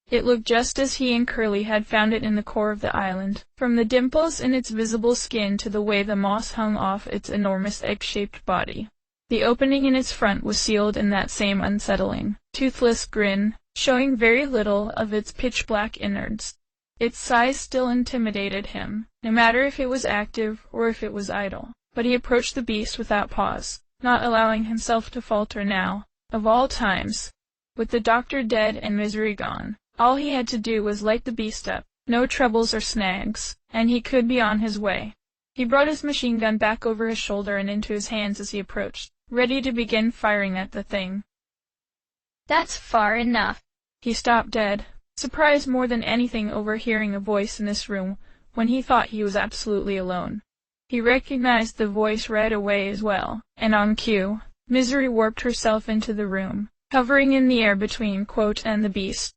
It looked just as he and Curly had found it in the core of the island, from the dimples in its visible skin to the way the moss hung off its enormous egg-shaped body. The opening in its front was sealed in that same unsettling, toothless grin, showing very little of its pitch-black innards. Its size still intimidated him, no matter if it was active or if it was idle. But he approached the beast without pause, not allowing himself to falter now. Of all times, with the doctor dead and Misery gone, all he had to do was light the beast up, no troubles or snags, and he could be on his way. He brought his machine gun back over his shoulder and into his hands as he approached, ready to begin firing at the thing. That's far enough. He stopped dead, surprised more than anything over hearing a voice in this room when he thought he was absolutely alone. He recognized the voice right away as well, and on cue, Misery warped herself into the room, hovering in the air between and the beast.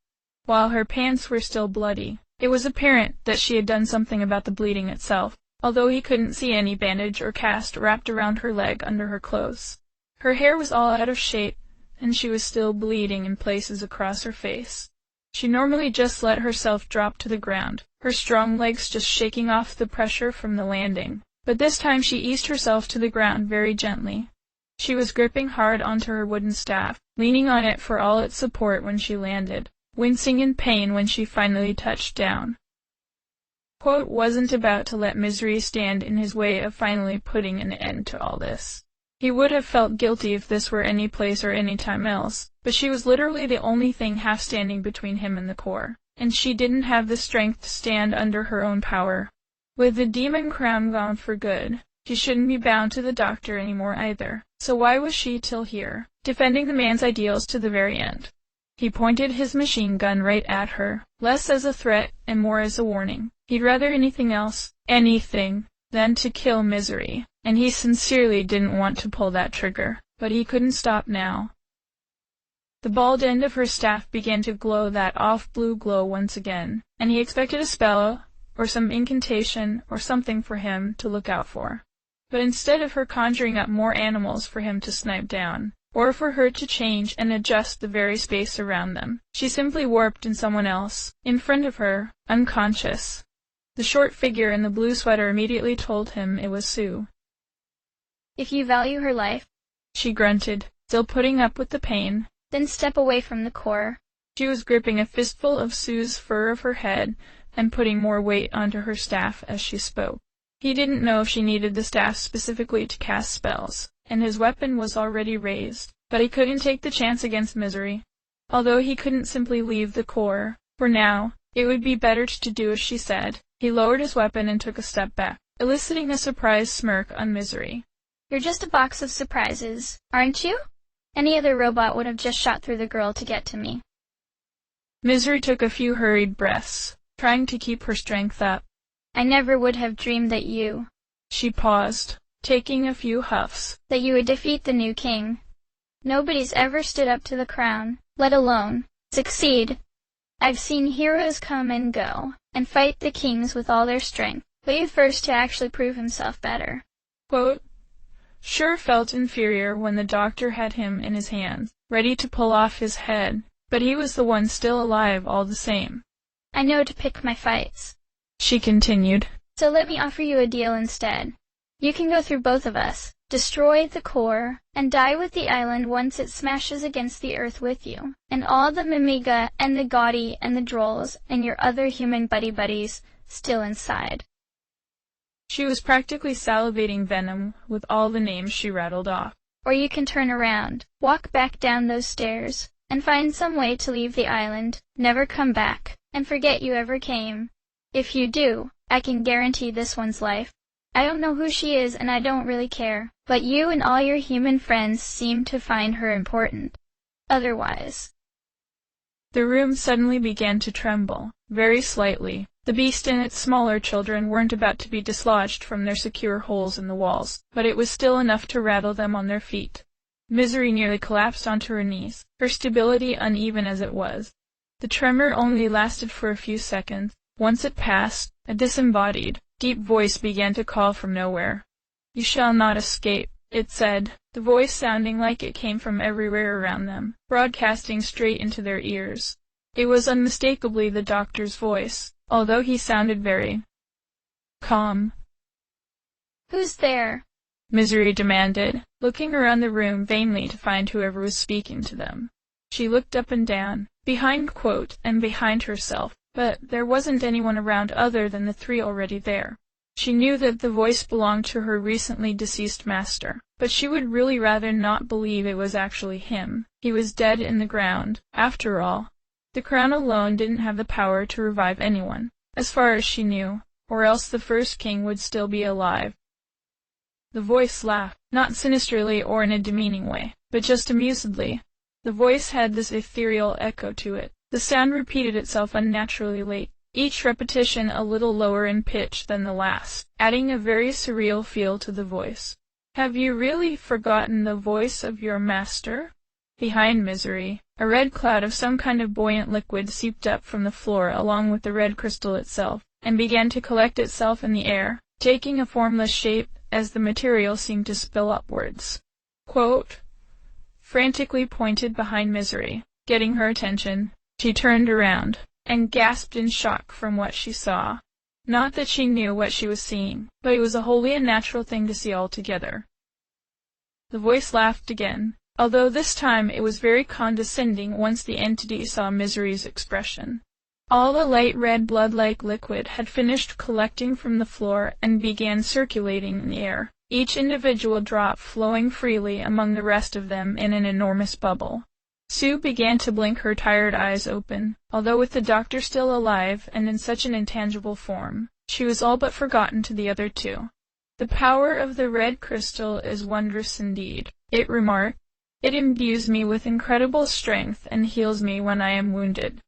While her pants were still bloody, it was apparent that she had done something about the bleeding itself, although he couldn't see any bandage or cast wrapped around her leg under her clothes. Her hair was all out of shape, and she was still bleeding in places across her face. She normally just let herself drop to the ground, her strong legs just shaking off the pressure from the landing. But this time she eased herself to the ground very gently. She was gripping hard onto her wooden staff, leaning on it for all its support when she landed, wincing in pain when she finally touched down. Wasn't about to let Misery stand in his way of finally putting an end to all this. He would have felt guilty if this were any place or any time else, but she was literally the only thing half standing between him and the core, and she didn't have the strength to stand under her own power. With the demon crown gone for good, she shouldn't be bound to the doctor anymore either, so why was she still here, defending the man's ideals to the very end? He pointed his machine gun right at her, less as a threat and more as a warning. He'd rather anything than to kill Misery, and he sincerely didn't want to pull that trigger, but he couldn't stop now. The bald end of her staff began to glow that off-blue glow once again, and he expected a spell or some incantation or something for him to look out for. But instead of her conjuring up more animals for him to snipe down, or for her to change and adjust the very space around them, she simply warped in someone else, in front of her, unconscious. The short figure in the blue sweater immediately told him it was Sue. If you value her life, she grunted, still putting up with the pain, then step away from the core. She was gripping a fistful of Sue's fur of her head and putting more weight onto her staff as she spoke. He didn't know if she needed the staff specifically to cast spells, and his weapon was already raised, but he couldn't take the chance against Misery. Although he couldn't simply leave the core, for now, it would be better to do as she said. He lowered his weapon and took a step back, eliciting a surprised smirk on Misery. You're just a box of surprises, aren't you? Any other robot would have just shot through the girl to get to me. Misery took a few hurried breaths, trying to keep her strength up. I never would have dreamed that you... She paused, taking a few huffs. That you would defeat the new king. Nobody's ever stood up to the crown, let alone succeed. I've seen heroes come and go, and fight the kings with all their strength, but you first to actually prove himself better. Sure felt inferior when the doctor had him in his hands, ready to pull off his head, but he was the one still alive all the same. I know to pick my fights, she continued. So let me offer you a deal instead. You can go through both of us, destroy the core, and die with the island once it smashes against the earth with you, and all the Mimiga and the Gaudy and the Drolls and your other human buddies still inside. She was practically salivating venom with all the names she rattled off. Or you can turn around, walk back down those stairs, and find some way to leave the island, never come back, and forget you ever came. If you do, I can guarantee this one's life. I don't know who she is and I don't really care, but you and all your human friends seem to find her important. Otherwise. The room suddenly began to tremble, very slightly. The beast and its smaller children weren't about to be dislodged from their secure holes in the walls, but it was still enough to rattle them on their feet. Misery nearly collapsed onto her knees, her stability uneven as it was. The tremor only lasted for a few seconds. Once it passed, a disembodied, deep voice began to call from nowhere. "You shall not escape," it said, the voice sounding like it came from everywhere around them, broadcasting straight into their ears. It was unmistakably the doctor's voice, although he sounded very calm. "Who's there?" Misery demanded, looking around the room vainly to find whoever was speaking to them. She looked up and down, behind and behind herself, but there wasn't anyone around other than the three already there. She knew that the voice belonged to her recently deceased master, but she would really rather not believe it was actually him. He was dead in the ground, after all. The crown alone didn't have the power to revive anyone, as far as she knew, or else the first king would still be alive. The voice laughed, not sinisterly or in a demeaning way, but just amusedly. The voice had this ethereal echo to it. The sound repeated itself unnaturally late, each repetition a little lower in pitch than the last, adding a very surreal feel to the voice. "Have you really forgotten the voice of your master?" Behind Misery, a red cloud of some kind of buoyant liquid seeped up from the floor along with the red crystal itself, and began to collect itself in the air, taking a formless shape as the material seemed to spill upwards. Frantically pointed behind Misery, getting her attention. She turned around, and gasped in shock from what she saw. Not that she knew what she was seeing, but it was a wholly unnatural thing to see altogether. The voice laughed again, although this time it was very condescending once the entity saw Misery's expression. All the light red blood-like liquid had finished collecting from the floor and began circulating in the air, each individual drop flowing freely among the rest of them in an enormous bubble. Sue began to blink her tired eyes open, although with the doctor still alive and in such an intangible form, she was all but forgotten to the other two. "The power of the red crystal is wondrous indeed," it remarked. "It imbues me with incredible strength and heals me when I am wounded.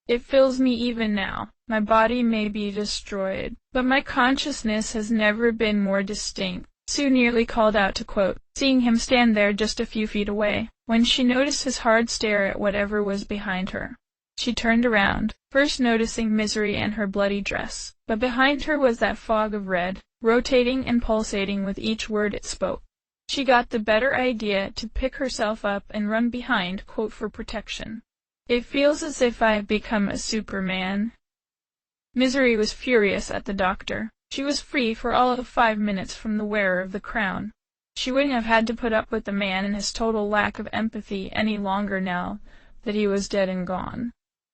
It fills me even now. My body may be destroyed, but my consciousness has never been more distinct." Sue nearly called out to quote, seeing him stand there just a few feet away, when she noticed his hard stare at whatever was behind her. She turned around, first noticing Misery and her bloody dress, but behind her was that fog of red, rotating and pulsating with each word it spoke. She got the better idea to pick herself up and run behind, quote, for protection. "It feels as if I have become a Superman." Misery was furious at the doctor. She was free for all of 5 minutes from the wearer of the crown. She wouldn't have had to put up with the man and his total lack of empathy any longer now that he was dead and gone.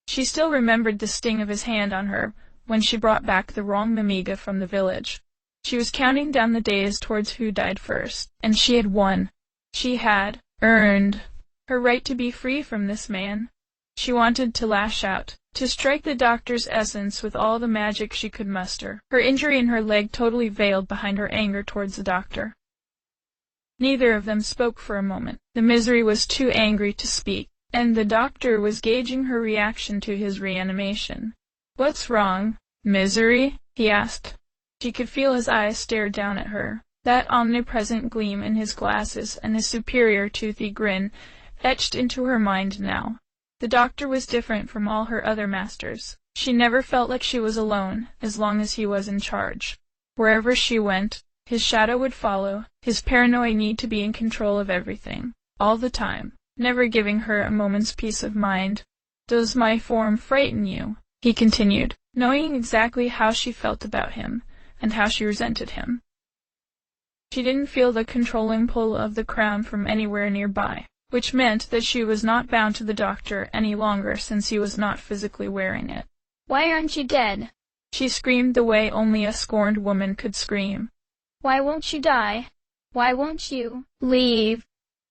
She still remembered the sting of his hand on her when she brought back the wrong Mimiga from the village. She was counting down the days towards who died first, and she had won. She had earned her right to be free from this man. She wanted to lash out, to strike the doctor's essence with all the magic she could muster, her injury in her leg totally veiled behind her anger towards the doctor. Neither of them spoke for a moment. The Misery was too angry to speak, and the doctor was gauging her reaction to his reanimation. "What's wrong, Misery?" he asked. She could feel his eyes stare down at her, that omnipresent gleam in his glasses and his superior toothy grin etched into her mind now. The doctor was different from all her other masters. She never felt like she was alone, as long as he was in charge. Wherever she went, his shadow would follow, his paranoid need to be in control of everything, all the time, never giving her a moment's peace of mind. "Does my form frighten you?" he continued, knowing exactly how she felt about him, and how she resented him. She didn't feel the controlling pull of the crown from anywhere nearby, which meant that she was not bound to the doctor any longer since he was not physically wearing it. "Why aren't you dead?" She screamed the way only a scorned woman could scream. "Why won't you die? Why won't you leave?"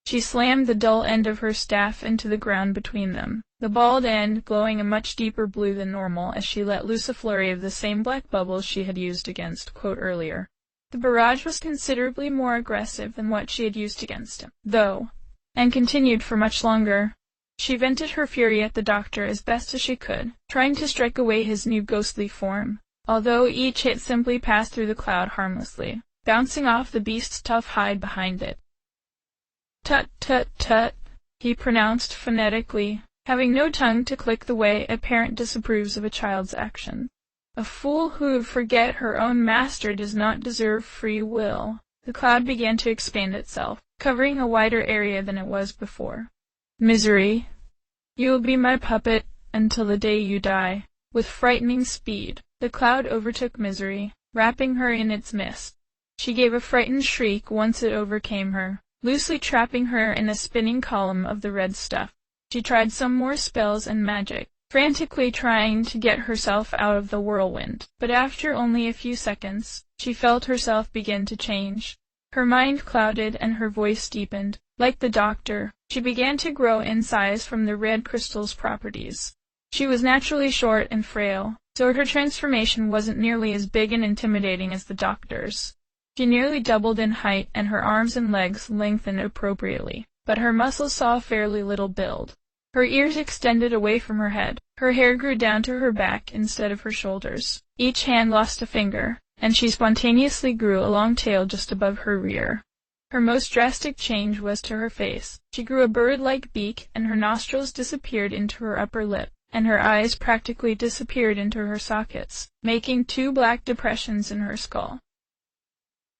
She slammed the dull end of her staff into the ground between them, the bald end glowing a much deeper blue than normal as she let loose a flurry of the same black bubbles she had used against Quote earlier. The barrage was considerably more aggressive than what she had used against him, though, and continued for much longer. She vented her fury at the doctor as best as she could, trying to strike away his new ghostly form, although each hit simply passed through the cloud harmlessly, bouncing off the beast's tough hide behind it. "Tut, tut, tut," he pronounced phonetically, having no tongue to click the way a parent disapproves of a child's action. "A fool who'd forget her own master does not deserve free will." The cloud began to expand itself, covering a wider area than it was before. "Misery, you will be my puppet until the day you die." With frightening speed, the cloud overtook Misery, wrapping her in its mist. She gave a frightened shriek once it overcame her, loosely trapping her in a spinning column of the red stuff. She tried some more spells and magic, frantically trying to get herself out of the whirlwind, but after only a few seconds, she felt herself begin to change. Her mind clouded and her voice deepened. Like the doctor, she began to grow in size from the red crystal's properties. She was naturally short and frail, so her transformation wasn't nearly as big and intimidating as the doctor's. She nearly doubled in height and her arms and legs lengthened appropriately, but her muscles saw fairly little build. Her ears extended away from her head, her hair grew down to her back instead of her shoulders. Each hand lost a finger, and she spontaneously grew a long tail just above her rear. Her most drastic change was to her face. She grew a bird-like beak, and her nostrils disappeared into her upper lip, and her eyes practically disappeared into her sockets, making 2 black depressions in her skull.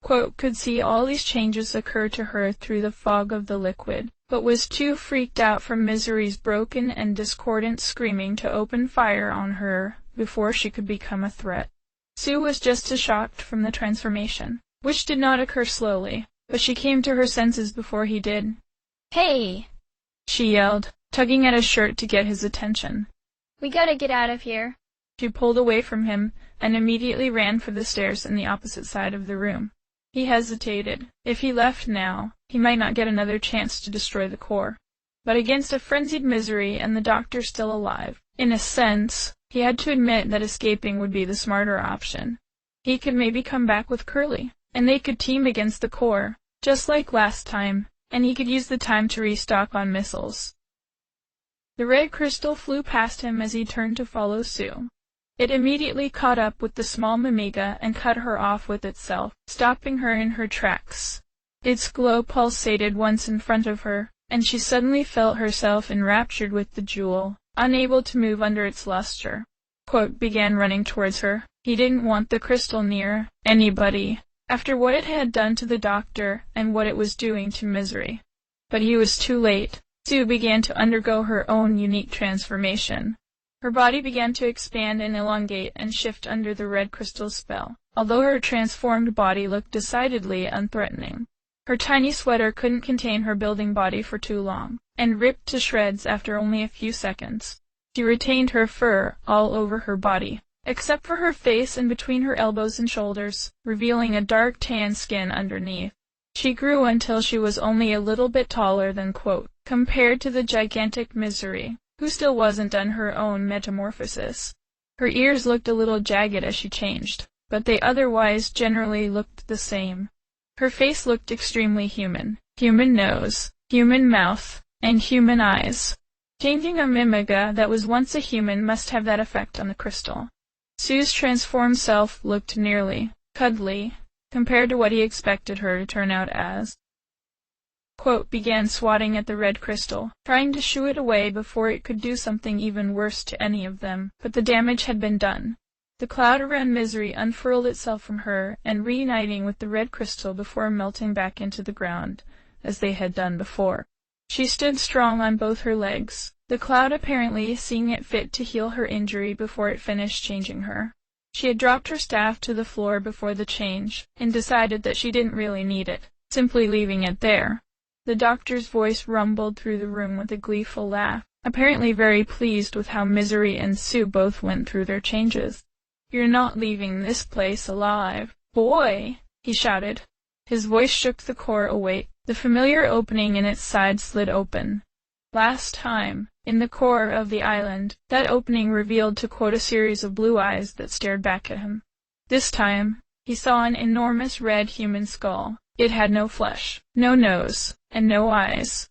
Quote could see all these changes occur to her through the fog of the liquid, but was too freaked out from Misery's broken and discordant screaming to open fire on her before she could become a threat. Sue was just as shocked from the transformation, which did not occur slowly, but she came to her senses before he did. "Hey!" she yelled, tugging at his shirt to get his attention. "We gotta get out of here." She pulled away from him and immediately ran for the stairs in the opposite side of the room. He hesitated. If he left now, he might not get another chance to destroy the core. But against a frenzied Misery and the doctor still alive, in a sense, he had to admit that escaping would be the smarter option. He could maybe come back with Curly, and they could team against the core, just like last time, and he could use the time to restock on missiles. The red crystal flew past him as he turned to follow Sue. It immediately caught up with the small Mimiga and cut her off with itself, stopping her in her tracks. Its glow pulsated once in front of her, and she suddenly felt herself enraptured with the jewel, unable to move under its luster. Quote began running towards her. He didn't want the crystal near anybody, after what it had done to the doctor and what it was doing to Misery. But he was too late. Sue began to undergo her own unique transformation. Her body began to expand and elongate and shift under the red crystal's spell, although her transformed body looked decidedly unthreatening. Her tiny sweater couldn't contain her building body for too long, and ripped to shreds after only a few seconds. She retained her fur all over her body, except for her face and between her elbows and shoulders, revealing a dark tan skin underneath. She grew until she was only a little bit taller than Quote, compared to the gigantic Misery, who still wasn't done her own metamorphosis. Her ears looked a little jagged as she changed, but they otherwise generally looked the same. Her face looked extremely human. Human nose, human mouth, and human eyes. Changing a Mimiga that was once a human must have that effect on the crystal. Sue's transformed self looked nearly cuddly, compared to what he expected her to turn out as. Quote began swatting at the red crystal, trying to shoo it away before it could do something even worse to any of them, but the damage had been done. The cloud around Misery unfurled itself from her and reuniting with the red crystal before melting back into the ground, as they had done before. She stood strong on both her legs, the cloud apparently seeing it fit to heal her injury before it finished changing her. She had dropped her staff to the floor before the change, and decided that she didn't really need it, simply leaving it there. The doctor's voice rumbled through the room with a gleeful laugh, apparently very pleased with how Misery and Sue both went through their changes. "You're not leaving this place alive, boy!" he shouted. His voice shook the core awake, The familiar opening in its side slid open. Last time, in the core of the island, that opening revealed, to quote, a series of blue eyes that stared back at him. This time, he saw an enormous red human skull. It had no flesh, no nose, and no eyes.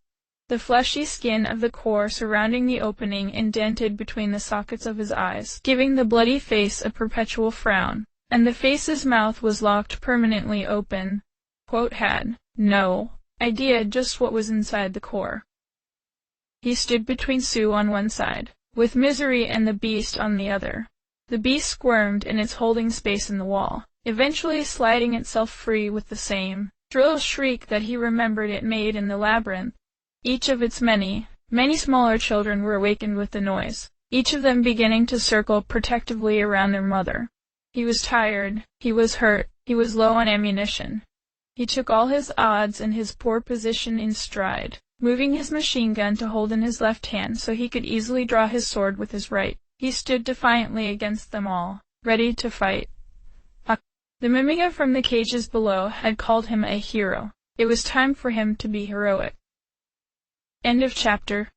The fleshy skin of the core surrounding the opening indented between the sockets of his eyes, giving the bloody face a perpetual frown, and the face's mouth was locked permanently open. Quote had no idea just what was inside the core. He stood between Sue on one side, with Misery and the beast on the other. The beast squirmed in its holding space in the wall, eventually sliding itself free with the same shrill shriek that he remembered it made in the labyrinth. Each of its many smaller children were awakened with the noise, each of them beginning to circle protectively around their mother. He was tired, he was hurt, he was low on ammunition. He took all his odds and his poor position in stride, moving his machine gun to hold in his left hand so he could easily draw his sword with his right. He stood defiantly against them all, ready to fight. The Mimiga from the cages below had called him a hero. It was time for him to be heroic. End of chapter.